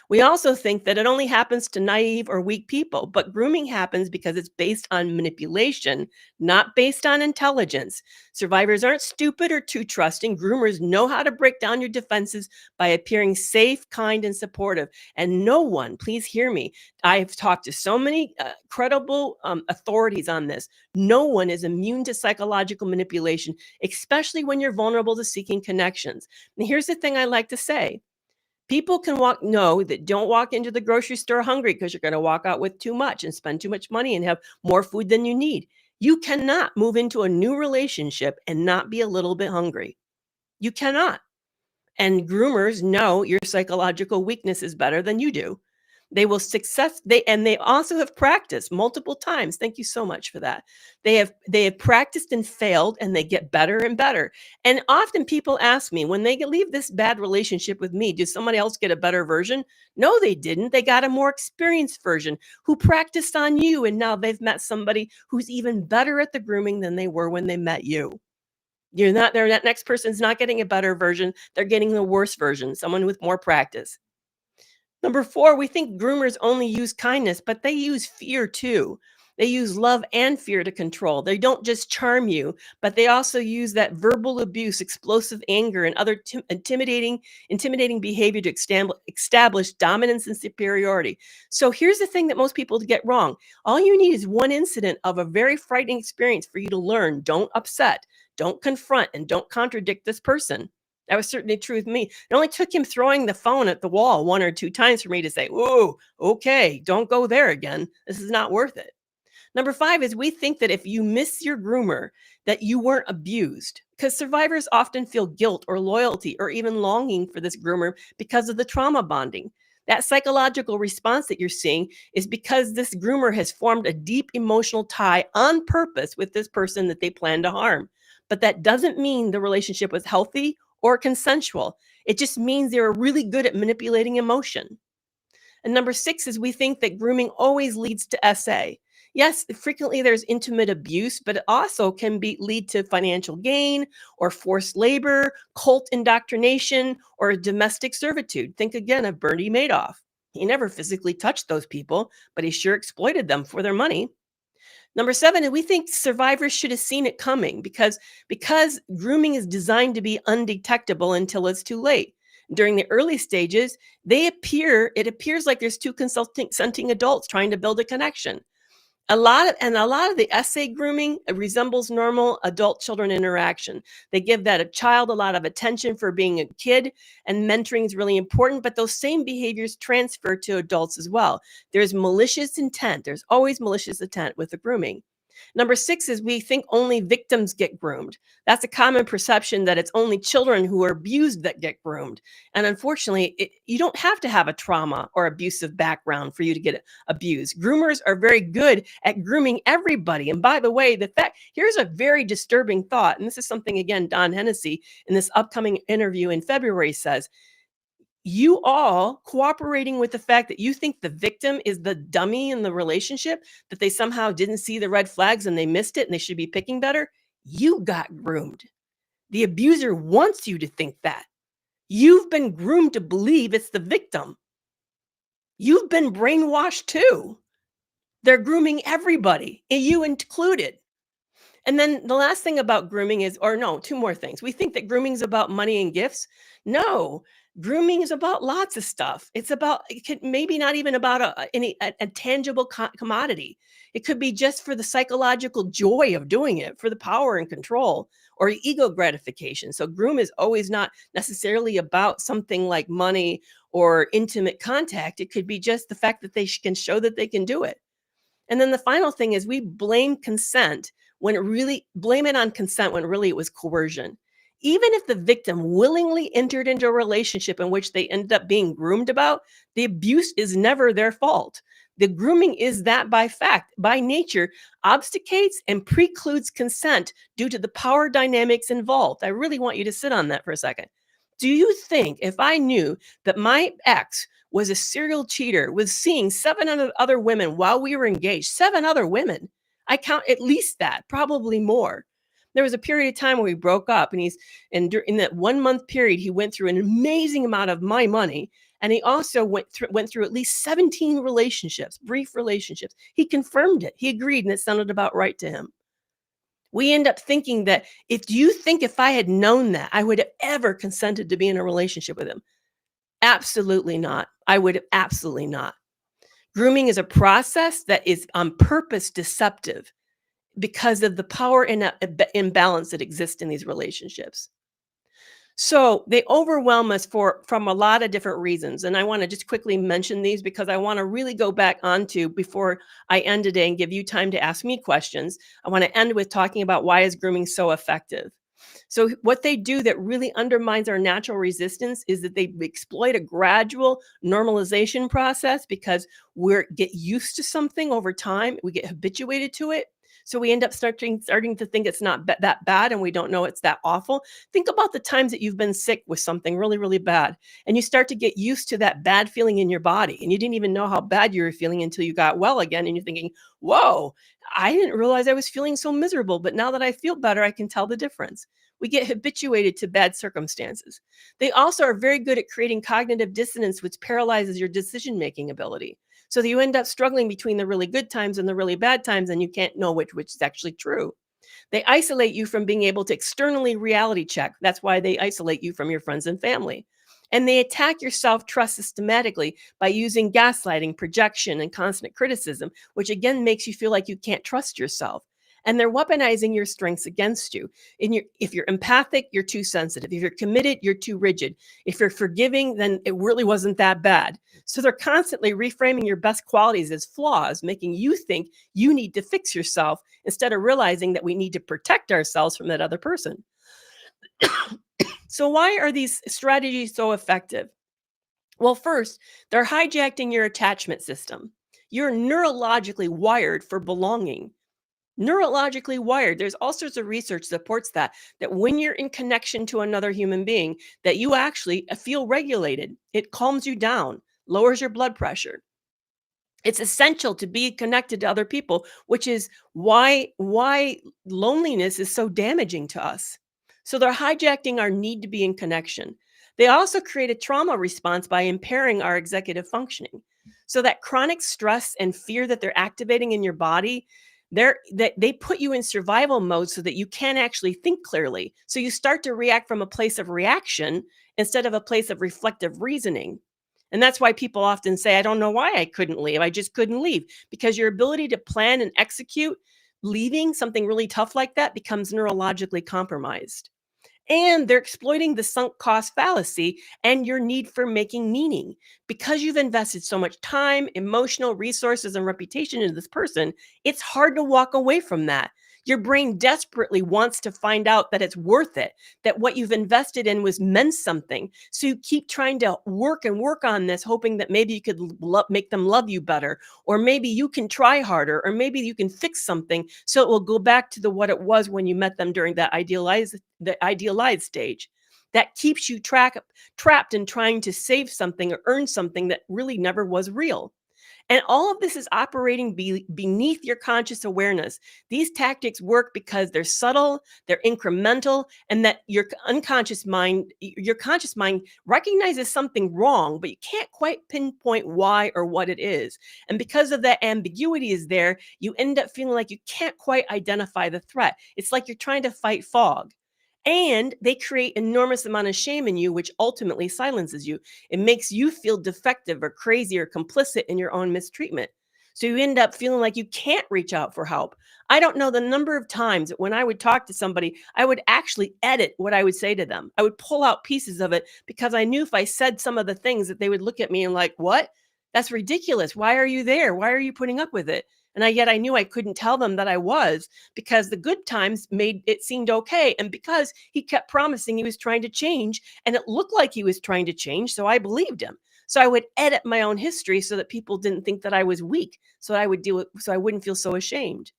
We also think that it only happens to naive or weak people, but grooming happens because it's based on manipulation, not based on intelligence. Survivors aren't stupid or too trusting. Groomers know how to break down your defenses by appearing safe, kind, and supportive. And no one, please hear me, I've talked to so many credible authorities on this. No one is immune to psychological manipulation, especially when you're vulnerable to seeking connections. And here's the thing I like to say. People can walk no, that don't walk into the grocery store hungry because you're gonna walk out with too much and spend too much money and have more food than you need. You cannot move into a new relationship and not be a little bit hungry. You cannot. And groomers know your psychological weaknesses better than you do. They also have practiced multiple times. Thank you so much for that. They have practiced and failed, and they get better and better. And often people ask me, when leave this bad relationship with me, did somebody else get a better version? No, they didn't. They got a more experienced version who practiced on you, and now they've met somebody who's even better at the grooming than they were when they met you. You're not there. That next person's not getting a better version. They're getting the worst version, someone with more practice. Number 4, we think groomers only use kindness, but they use fear too. They use love and fear to control. They don't just charm you, but they also use that verbal abuse, explosive anger, and other intimidating behavior to establish dominance and superiority. So here's the thing that most people get wrong. All you need is one incident of a very frightening experience for you to learn. Don't upset, don't confront, and don't contradict this person. That was certainly true with me. It only took him throwing the phone at the wall 1 or 2 times for me to say, "Whoa, okay, don't go there again. This is not worth it." Number 5 is we think that if you miss your groomer, that you weren't abused, because survivors often feel guilt or loyalty or even longing for this groomer because of the trauma bonding. That psychological response that you're seeing is because this groomer has formed a deep emotional tie on purpose with this person that they plan to harm. But that doesn't mean the relationship was healthy or consensual. It just means they were really good at manipulating emotion. And number 6 is we think that grooming always leads to SA. Yes, frequently there's intimate abuse, but it also can lead to financial gain or forced labor, cult indoctrination, or domestic servitude. Think again of Bernie Madoff. He never physically touched those people, but he sure exploited them for their money. Number 7, and we think survivors should have seen it coming because grooming is designed to be undetectable until it's too late. During the early stages, it appears like there's two consenting adults trying to build a connection. A lot of the essay grooming resembles normal adult children interaction. They give that a child a lot of attention for being a kid, and mentoring is really important, but those same behaviors transfer to adults as well. There's malicious intent. There's always malicious intent with the grooming. Number 6 is we think only victims get groomed. That's a common perception that it's only children who are abused that get groomed. And unfortunately, you don't have to have a trauma or abusive background for you to get abused. Groomers are very good at grooming everybody. And by the way, here's a very disturbing thought. And this is something, again, Don Hennessy in this upcoming interview in February says, you all cooperating with the fact that you think the victim is the dummy in the relationship, that they somehow didn't see the red flags and they missed it and they should be picking better. You got groomed. The abuser wants you to think that. You've been groomed to believe it's the victim. You've been brainwashed too. They're grooming everybody, and you included. And then the last thing about grooming is, or no, 2 more things. We think that grooming is about money and gifts. No, grooming is about lots of stuff. It could maybe not even about a tangible commodity. It could be just for the psychological joy of doing it, for the power and control or ego gratification. So groom is always not necessarily about something like money or intimate contact. It could be just the fact that they can show that they can do it. And then the final thing is we blame it on consent when really it was coercion. Even if the victim willingly entered into a relationship in which they ended up being groomed about, the abuse is never their fault. The grooming is that by fact, by nature, obfuscates and precludes consent due to the power dynamics involved. I really want you to sit on that for a second. Do you think if I knew that my ex was a serial cheater, was seeing seven other women while we were engaged, seven other women, I count at least that, probably more. There was a period of time where we broke up, and in that 1 month period, he went through an amazing amount of my money, and he also went through at least 17 relationships, brief relationships. He confirmed it. He agreed, and it sounded about right to him. We end up thinking that if I had known that, I would have ever consented to be in a relationship with him. Absolutely not. I would have absolutely not. Grooming is a process that is on purpose deceptive because of the power imbalance that exists in these relationships. So they overwhelm us from a lot of different reasons. And I want to just quickly mention these because I want to really go back onto before I end today and give you time to ask me questions. I want to end with talking about why is grooming so effective. So what they do that really undermines our natural resistance is that they exploit a gradual normalization process because we get used to something over time. We get habituated to it. So we end up starting to think it's not that bad and we don't know it's that awful. Think about the times that you've been sick with something really, really bad and you start to get used to that bad feeling in your body and you didn't even know how bad you were feeling until you got well again and you're thinking, whoa, I didn't realize I was feeling so miserable, but now that I feel better, I can tell the difference. We get habituated to bad circumstances. They also are very good at creating cognitive dissonance, which paralyzes your decision-making ability. So that you end up struggling between the really good times and the really bad times, and you can't know which is actually true. They isolate you from being able to externally reality check. That's why they isolate you from your friends and family. And they attack your self-trust systematically by using gaslighting, projection, and constant criticism, which again makes you feel like you can't trust yourself. And they're weaponizing your strengths against you. If you're empathic, you're too sensitive. If you're committed, you're too rigid. If you're forgiving, then it really wasn't that bad. So they're constantly reframing your best qualities as flaws, making you think you need to fix yourself instead of realizing that we need to protect ourselves from that other person. So why are these strategies so effective? Well, first, they're hijacking your attachment system. You're neurologically wired for belonging. Neurologically wired. There's all sorts of research supports that when you're in connection to another human being, that you actually feel regulated. It calms you down, lowers your blood pressure. It's essential to be connected to other people, which is why loneliness is so damaging to us. So they're hijacking our need to be in connection. They also create a trauma response by impairing our executive functioning. So that chronic stress and fear that they're activating in your body, they put you in survival mode so that you can't actually think clearly. So you start to react from a place of reaction instead of a place of reflective reasoning. And that's why people often say, I don't know why I couldn't leave. I just couldn't leave, because your ability to plan and execute leaving something really tough like that becomes neurologically compromised. And they're exploiting the sunk cost fallacy and your need for making meaning. Because you've invested so much time, emotional resources, and reputation into this person, it's hard to walk away from that. Your brain desperately wants to find out that it's worth it, that what you've invested in was meant something. So you keep trying to work and work on this, hoping that maybe you could make them love you better, or maybe you can try harder, or maybe you can fix something so it will go back to what it was when you met them during that idealized stage. That keeps you trapped in trying to save something or earn something that really never was real. And all of this is operating beneath your conscious awareness. These tactics work because they're subtle, they're incremental, and that your conscious mind recognizes something wrong, but you can't quite pinpoint why or what it is. And because of that ambiguity is there, you end up feeling like you can't quite identify the threat. It's like you're trying to fight fog. And they create enormous amount of shame in you, which ultimately silences you. It makes you feel defective or crazy or complicit in your own mistreatment. So you end up feeling like you can't reach out for help. I don't know the number of times that when I would talk to somebody, I would actually edit what I would say to them. I would pull out pieces of it because I knew if I said some of the things that they would look at me and like, what? That's ridiculous. Why are you there? Why are you putting up with it? And yet I knew I couldn't tell them that I was, because the good times made it seemed okay. And because he kept promising he was trying to change, and it looked like he was trying to change. So I believed him. So I would edit my own history so that people didn't think that I was weak. So I wouldn't feel so ashamed.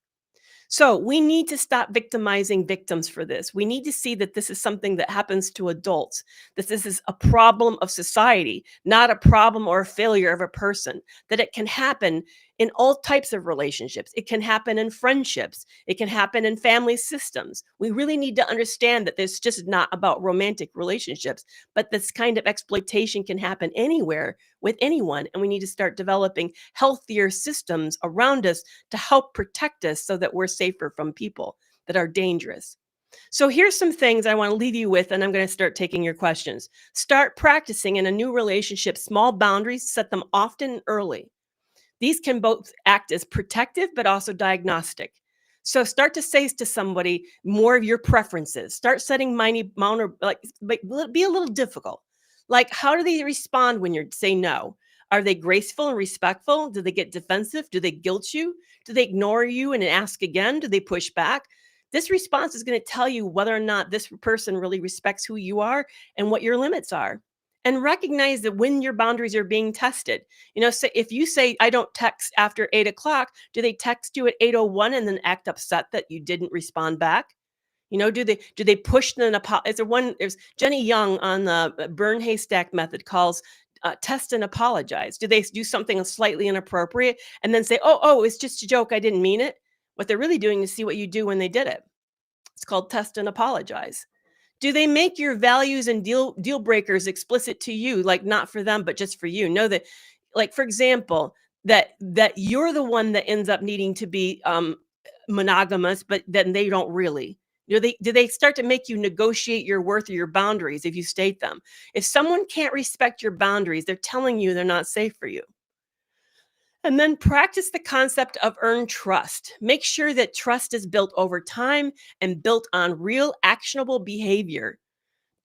So we need to stop victimizing victims for this. We need to see that this is something that happens to adults, that this is a problem of society, not a problem or a failure of a person, that it can happen in all types of relationships. It can happen in friendships. It can happen in family systems. We really need to understand that this just not about romantic relationships, but this kind of exploitation can happen anywhere with anyone. And we need to start developing healthier systems around us to help protect us so that we're safer from people that are dangerous. So here's some things I want to leave you with, and I'm going to start taking your questions. Start practicing in a new relationship small boundaries, set them often and early. These can both act as protective but also diagnostic. So start to say to somebody more of your preferences. Start setting minor, like be a little difficult. Like, how do they respond when you say no? Are they graceful and respectful? Do they get defensive? Do they guilt you? Do they ignore you and ask again? Do they push back? This response is going to tell you whether or not this person really respects who you are and what your limits are. And recognize that when your boundaries are being tested, say if you say I don't text after 8 o'clock, do they text you at 8:01 and then act upset that you didn't respond back? Do they push an apology? There's Jenny Young on the burn haystack method calls test and apologize. Do they do something slightly inappropriate and then say, oh, it's just a joke, I didn't mean it? What they're really doing is see what you do when they did it. It's called test and apologize. Do they make your values and deal breakers explicit to you, like not for them, but just for you? Know that, like for example, that you're the one that ends up needing to be monogamous, but then they don't really. Do they start to make you negotiate your worth or your boundaries if you state them? If someone can't respect your boundaries, they're telling you they're not safe for you. And then practice the concept of earned trust. Make sure that trust is built over time and built on real actionable behavior.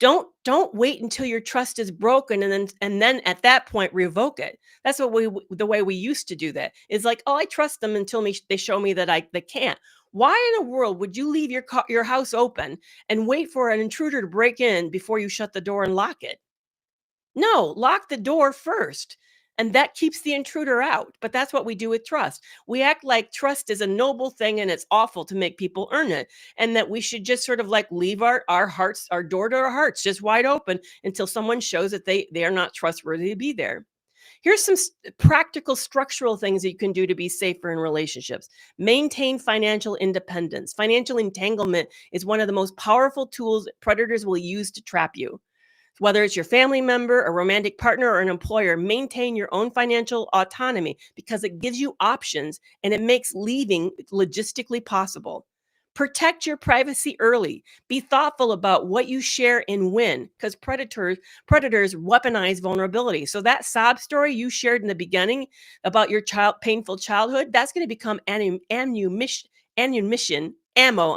Don't wait until your trust is broken and then at that point revoke it. That's the way we used to do that. Is like, oh, I trust them until they show me that they can't. Why in the world would you leave your house open and wait for an intruder to break in before you shut the door and lock it? No, lock the door first. And that keeps the intruder out. But that's what we do with trust. We act like trust is a noble thing and it's awful to make people earn it. And that we should just sort of like leave our hearts, our door to our hearts just wide open until someone shows that they are not trustworthy to be there. Here's some practical structural things that you can do to be safer in relationships. Maintain financial independence. Financial entanglement is one of the most powerful tools predators will use to trap you. Whether it's your family member, a romantic partner, or an employer, maintain your own financial autonomy because it gives you options and it makes leaving logistically possible. Protect your privacy early. Be thoughtful about what you share and when, because predators weaponize vulnerability. So that sob story you shared in the beginning about your painful childhood, that's going to become ammo. I'm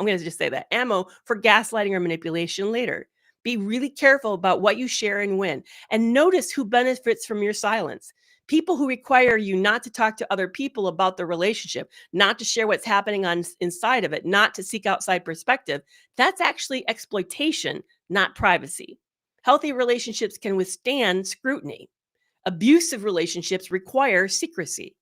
going to just say that ammo for gaslighting or manipulation later. Be really careful about what you share and when, and notice who benefits from your silence. People who require you not to talk to other people about the relationship, not to share what's happening inside of it, not to seek outside perspective. That's actually exploitation, not privacy. Healthy relationships can withstand scrutiny. Abusive relationships require secrecy.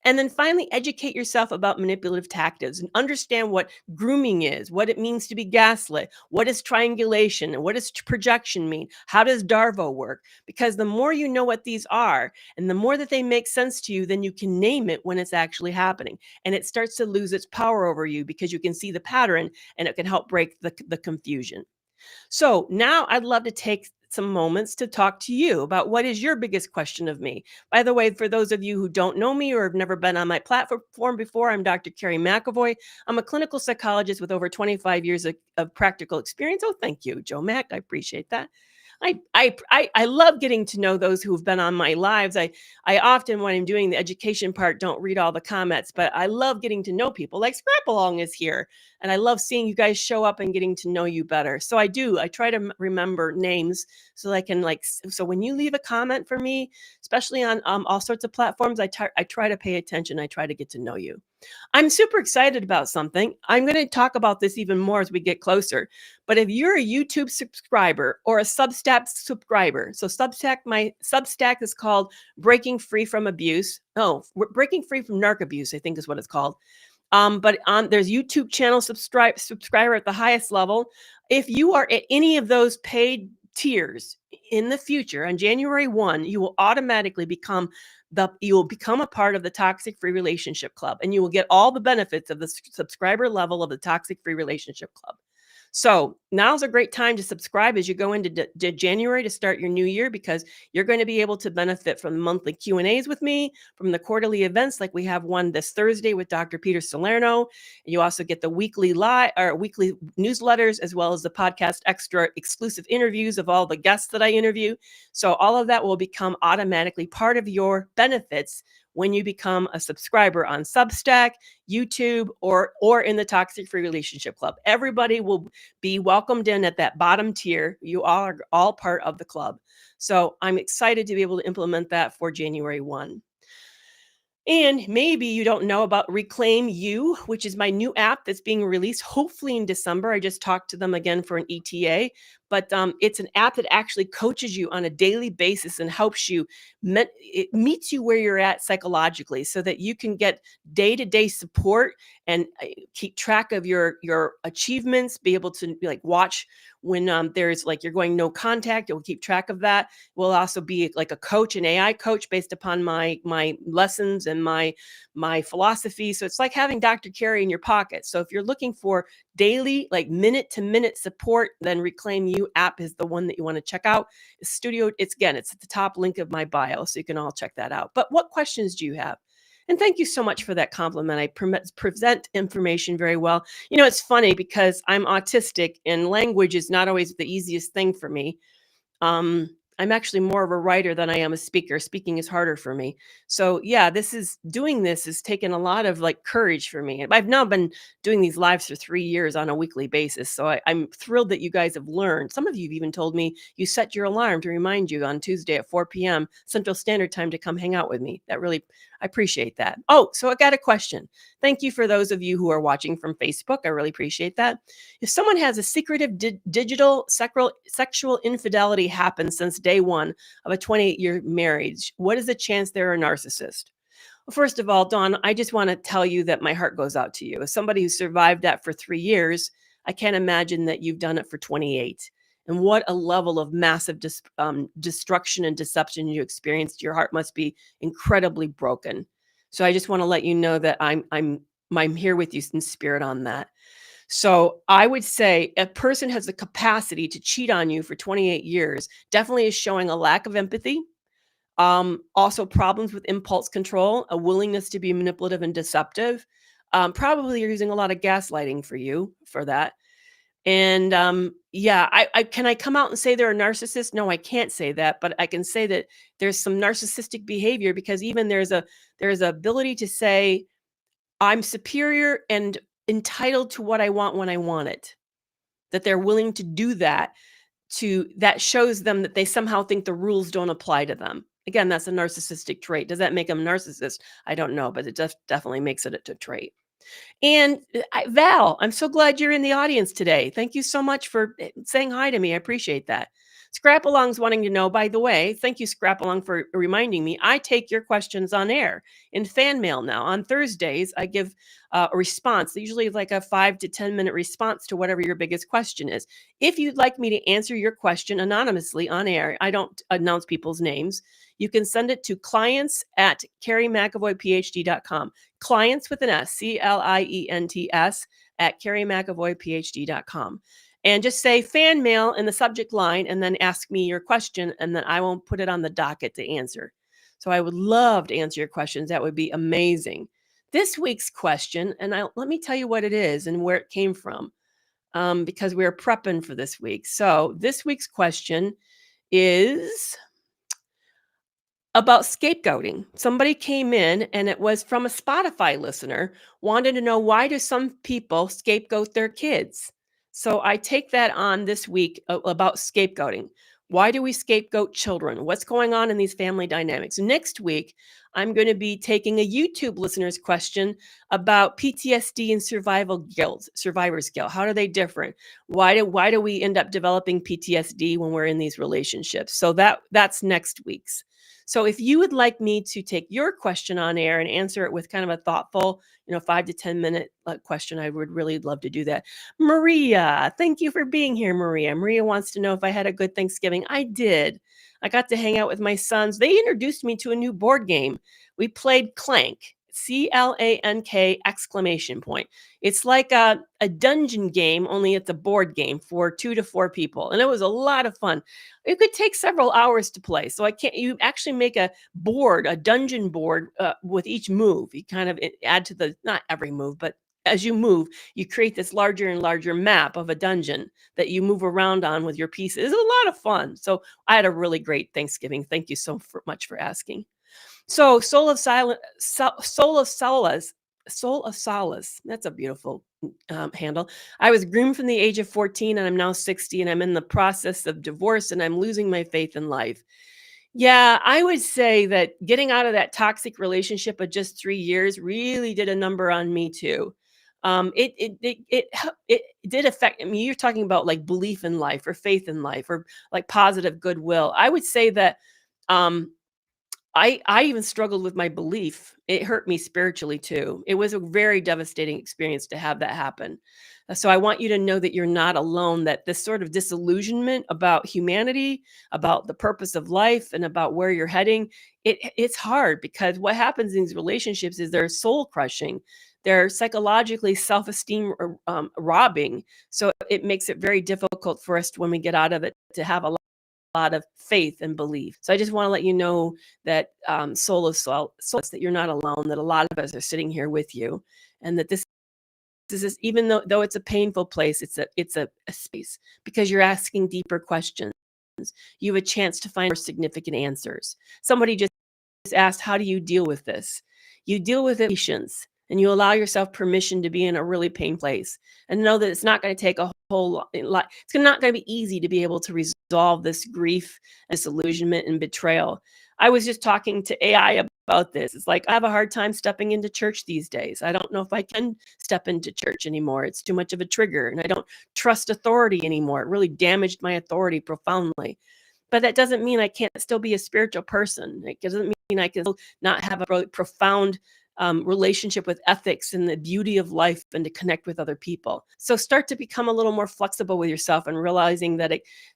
And then finally, educate yourself about manipulative tactics and understand what grooming is, what it means to be gaslit, what is triangulation, and what does projection mean? How does Darvo work? Because the more you know what these are and the more that they make sense to you, then you can name it when it's actually happening. And it starts to lose its power over you because you can see the pattern and it can help break the confusion. So now I'd love to take some moments to talk to you about what is your biggest question of me. By the way, for those of you who don't know me or have never been on my platform before, I'm Dr. Carrie McAvoy. I'm a clinical psychologist with over 25 years of practical experience. Oh, thank you, Joe Mack. I appreciate that. I love getting to know those who've been on my lives. I often, when I'm doing the education part, don't read all the comments, but I love getting to know people. Like Scrap Along is here, and I love seeing you guys show up and getting to know you better. So I do. I try to remember names so that I can So when you leave a comment for me, especially on all sorts of platforms, I try to pay attention. I try to get to know you. I'm super excited about something. I'm going to talk about this even more as we get closer. But if you're a YouTube subscriber or a Substack subscriber, so my Substack is called Breaking Free from Abuse. Oh, Breaking Free from Narc Abuse, I think is what it's called. But on there's YouTube channel subscriber at the highest level. If you are at any of those paid tiers in the future on January 1, you will become a part of the Toxic Free Relationship Club, and you will get all the benefits of the subscriber level of the Toxic Free Relationship Club. So now's a great time to subscribe as you go into January to start your new year, because you're going to be able to benefit from the monthly Q&As with me, from the quarterly events like we have one this Thursday with Dr. Peter Salerno. You also get the weekly weekly newsletters, as well as the podcast extra exclusive interviews of all the guests that I interview. So all of that will become automatically part of your benefits when you become a subscriber on Substack, YouTube, or in the Toxic Free Relationship Club. Everybody will be welcomed in at that bottom tier. You are all part of the club. So I'm excited to be able to implement that for January 1. And maybe you don't know about Reclaim You, which is my new app that's being released hopefully in December. I just talked to them again for an ETA, but it's an app that actually coaches you on a daily basis and helps you, it meets you where you're at psychologically, so that you can get day-to-day support and keep track of your achievements, be able to like watch when there's like you're going no contact. It will keep track of that. Will also be like a coach, an AI coach based upon my lessons and my philosophy. So it's like having Dr. Carey in your pocket. So if you're looking for daily, like minute to minute support, then Reclaim You app is the one that you want to check out. It's at the top link of my bio, so you can all check that out. But what questions do you have? And thank you so much for that compliment. I present information very well. You know, it's funny because I'm autistic and language is not always the easiest thing for me. I'm actually more of a writer than I am a speaker. Speaking is harder for me. So yeah, doing this has taken a lot of like courage for me. I've now been doing these lives for 3 years on a weekly basis. So I'm thrilled that you guys have learned. Some of you have even told me you set your alarm to remind you on Tuesday at 4 p.m. Central Standard Time to come hang out with me. I appreciate that. Oh, so I got a question. Thank you for those of you who are watching from Facebook. I really appreciate that. If someone has a secretive digital sexual infidelity happen since day one of a 28-year marriage, what is the chance they're a narcissist? Well, first of all, Dawn, I just want to tell you that my heart goes out to you. As somebody who survived that for 3 years, I can't imagine that you've done it for 28. And what a level of massive destruction and deception you experienced. Your heart must be incredibly broken. So I just want to let you know that I'm here with you in spirit on that. So I would say a person has the capacity to cheat on you for 28 years, definitely is showing a lack of empathy. Also problems with impulse control, a willingness to be manipulative and deceptive. Probably you're using a lot of gaslighting for you for that. And yeah, can I come out and say they're a narcissist? No, I can't say that, but I can say that there's some narcissistic behavior, because even there's a ability to say I'm superior and entitled to what I want when I want it. That they're willing to do that, that shows them that they somehow think the rules don't apply to them. Again, that's a narcissistic trait. Does that make them a narcissist? I don't know, but it definitely makes it a trait. And Val, I'm so glad you're in the audience today. Thank you so much for saying hi to me. I appreciate that. Scrap Along's wanting to know, by the way, thank you, Scrap Along, for reminding me. I take your questions on air in fan mail now. On Thursdays, I give a response, usually like a 5 to 10 minute response to whatever your biggest question is. If you'd like me to answer your question anonymously on air, I don't announce people's names. You can send it to clients@carriemcavoyphd.com. Clients with an S, CLIENTS at carriemcavoyphd.com. And just say fan mail in the subject line and then ask me your question, and then I won't put it on the docket to answer. So I would love to answer your questions. That would be amazing. This week's question, and let me tell you what it is and where it came from, because we're prepping for this week. So this week's question is about scapegoating. Somebody came in, and it was from a Spotify listener, wanted to know, why do some people scapegoat their kids? So I take that on this week about scapegoating. Why do we scapegoat children? What's going on in these family dynamics? Next week, I'm going to be taking a YouTube listener's question about PTSD and survivor's guilt. How are they different? Why do we end up developing PTSD when we're in these relationships? So that's next week's. So if you would like me to take your question on air and answer it with kind of a thoughtful, 5 to 10 minute question, I would really love to do that. Maria, thank you for being here, Maria. Maria wants to know if I had a good Thanksgiving. I did. I got to hang out with my sons. They introduced me to a new board game. We played Clank, Clank exclamation point. It's like a dungeon game, only it's a board game for 2 to 4 people. And it was a lot of fun. It could take several hours to play. So you actually make a board, a dungeon board with each move. You kind of add to not every move, but as you move, you create this larger and larger map of a dungeon that you move around on with your pieces. It's a lot of fun. So I had a really great Thanksgiving. Thank you so much for asking. So Soul of Solace. That's a beautiful handle. I was groomed from the age of 14 and I'm now 60 and I'm in the process of divorce and I'm losing my faith in life. Yeah, I would say that getting out of that toxic relationship of just 3 years really did a number on me too. It did affect. I mean, you're talking about like belief in life or faith in life or like positive goodwill. I would say that um, I even struggled with my belief. It hurt me spiritually too. It was a very devastating experience to have that happen. So I want you to know that you're not alone, that this sort of disillusionment about humanity, about the purpose of life and about where you're heading, it's hard because what happens in these relationships is they're soul crushing. They're psychologically self-esteem robbing. So it makes it very difficult for us when we get out of it to have a lot of faith and belief. So I just want to let you know that soul, that you're not alone, that a lot of us are sitting here with you, and that this is, even though it's a painful place, it's a space because you're asking deeper questions. You have a chance to find more significant answers. Somebody just asked, how do you deal with this? You deal with it with patience and you allow yourself permission to be in a really pain place and know that it's not going to take a whole lot. It's not going to be easy to be able to resolve this grief, disillusionment, and betrayal. I was just talking to AI about this. It's like I have a hard time stepping into church these days. I don't know if I can step into church anymore. It's too much of a trigger, and I don't trust authority anymore. It really damaged my authority profoundly. But that doesn't mean I can't still be a spiritual person. It doesn't mean I can still not have a really profound relationship with ethics and the beauty of life and to connect with other people. So start to become a little more flexible with yourself and realizing that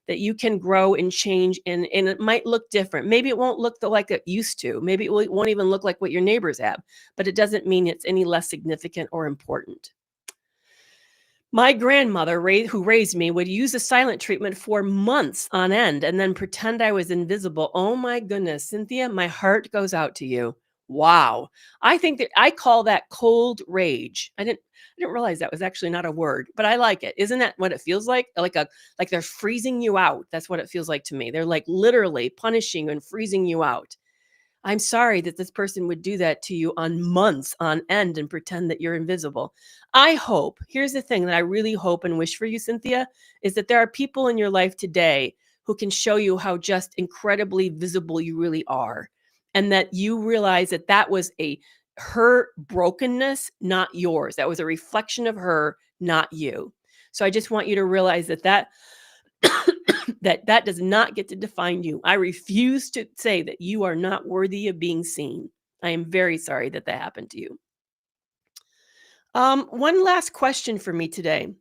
that you can grow and change and it might look different. Maybe it won't look like it used to. Maybe it won't even look like what your neighbors have, but it doesn't mean it's any less significant or important. My grandmother, who raised me, would use a silent treatment for months on end and then pretend I was invisible. Oh my goodness, Cynthia, my heart goes out to you. Wow. I think that I call that cold rage. I didn't realize that was actually not a word, but I like it. Isn't that what it feels like? Like they're freezing you out. That's what it feels like to me. They're like literally punishing and freezing you out. I'm sorry that this person would do that to you on months on end and pretend that you're invisible. I hope, here's the thing that I really hope and wish for you, Cynthia, is that there are people in your life today who can show you how just incredibly visible you really are. And that you realize that that was her brokenness, not yours. That was a reflection of her, not you. So I just want you to realize that that does not get to define you. I refuse to say that you are not worthy of being seen. I am very sorry that that happened to you. One last question for me today.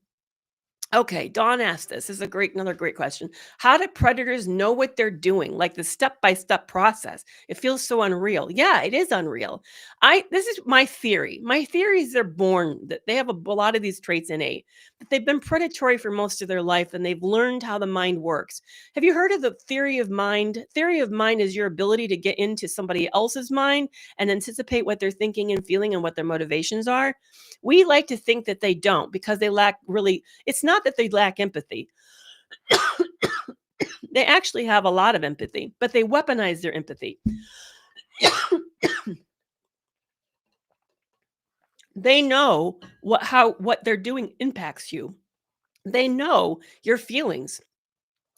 Okay, Dawn asked this. This is another great question. How do predators know what they're doing? Like the step-by-step process. It feels so unreal. Yeah, it is unreal. This is my theory. My theory is they're born that they have a lot of these traits innate, but they've been predatory for most of their life and they've learned how the mind works. Have you heard of the theory of mind? Theory of mind is your ability to get into somebody else's mind and anticipate what they're thinking and feeling and what their motivations are. We like to think that they don't because they lack really, it's not that they lack empathy. They actually have a lot of empathy, but they weaponize their empathy. They know what they're doing impacts you. They know your feelings.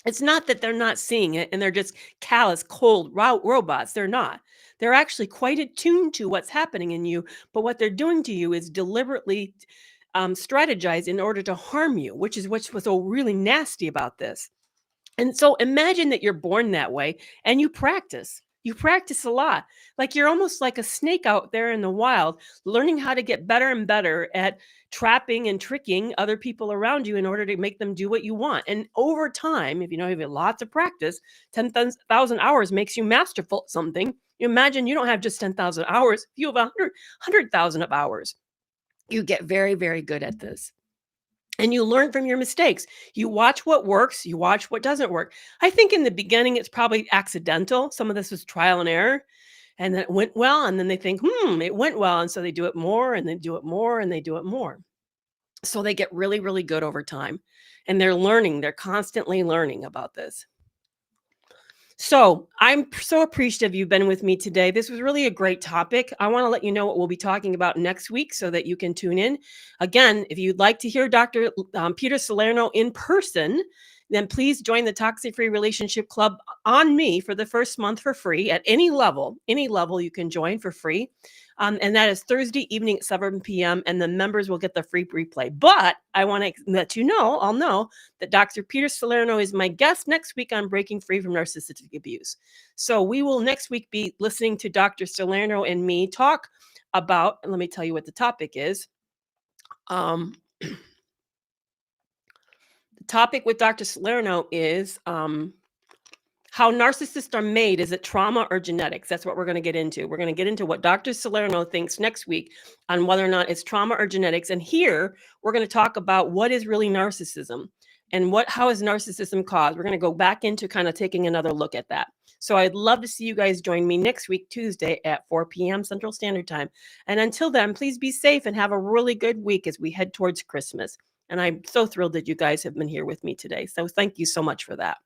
It's not that they're not seeing it and they're just callous, cold robots. They're not. They're actually quite attuned to what's happening in you, but what they're doing to you is deliberately strategize in order to harm you, which is what's so really nasty about this. And so imagine that you're born that way and you practice. You practice a lot. Like you're almost like a snake out there in the wild, learning how to get better and better at trapping and tricking other people around you in order to make them do what you want. And over time, if you know you have lots of practice, 10,000 hours makes you masterful at something. You imagine you don't have just 10,000 hours, you have 100,000 of hours. You get very, very good at this. And you learn from your mistakes. You watch what works, you watch what doesn't work. I think in the beginning, it's probably accidental. Some of this was trial and error, and then it went well. And then they think, it went well. And so they do it more and they do it more and they do it more. So they get really, really good over time. And they're learning, they're constantly learning about this. So I'm so appreciative you've been with me today. This was really a great topic. I want to let you know what we'll be talking about next week so that you can tune in. Again, if you'd like to hear Dr. Peter Salerno in person, then please join the Toxic Free Relationship Club on me for the first month for free at any level. Any level you can join for free. And that is Thursday evening at 7 p.m. And the members will get the free replay. But I want to let you know, I'll know that Dr. Peter Salerno is my guest next week on Breaking Free from Narcissistic Abuse. So we will next week be listening to Dr. Salerno and me talk about, and let me tell you what the topic is. The topic with Dr. Salerno is how narcissists are made. Is it trauma or genetics? That's what we're going to get into. We're going to get into what Dr. Salerno thinks next week on whether or not it's trauma or genetics. And here we're going to talk about what is really narcissism and how is narcissism caused. We're going to go back into kind of taking another look at that. So I'd love to see you guys join me next week, Tuesday at 4 p.m. Central Standard Time. And until then, please be safe and have a really good week as we head towards Christmas. And I'm so thrilled that you guys have been here with me today. So thank you so much for that.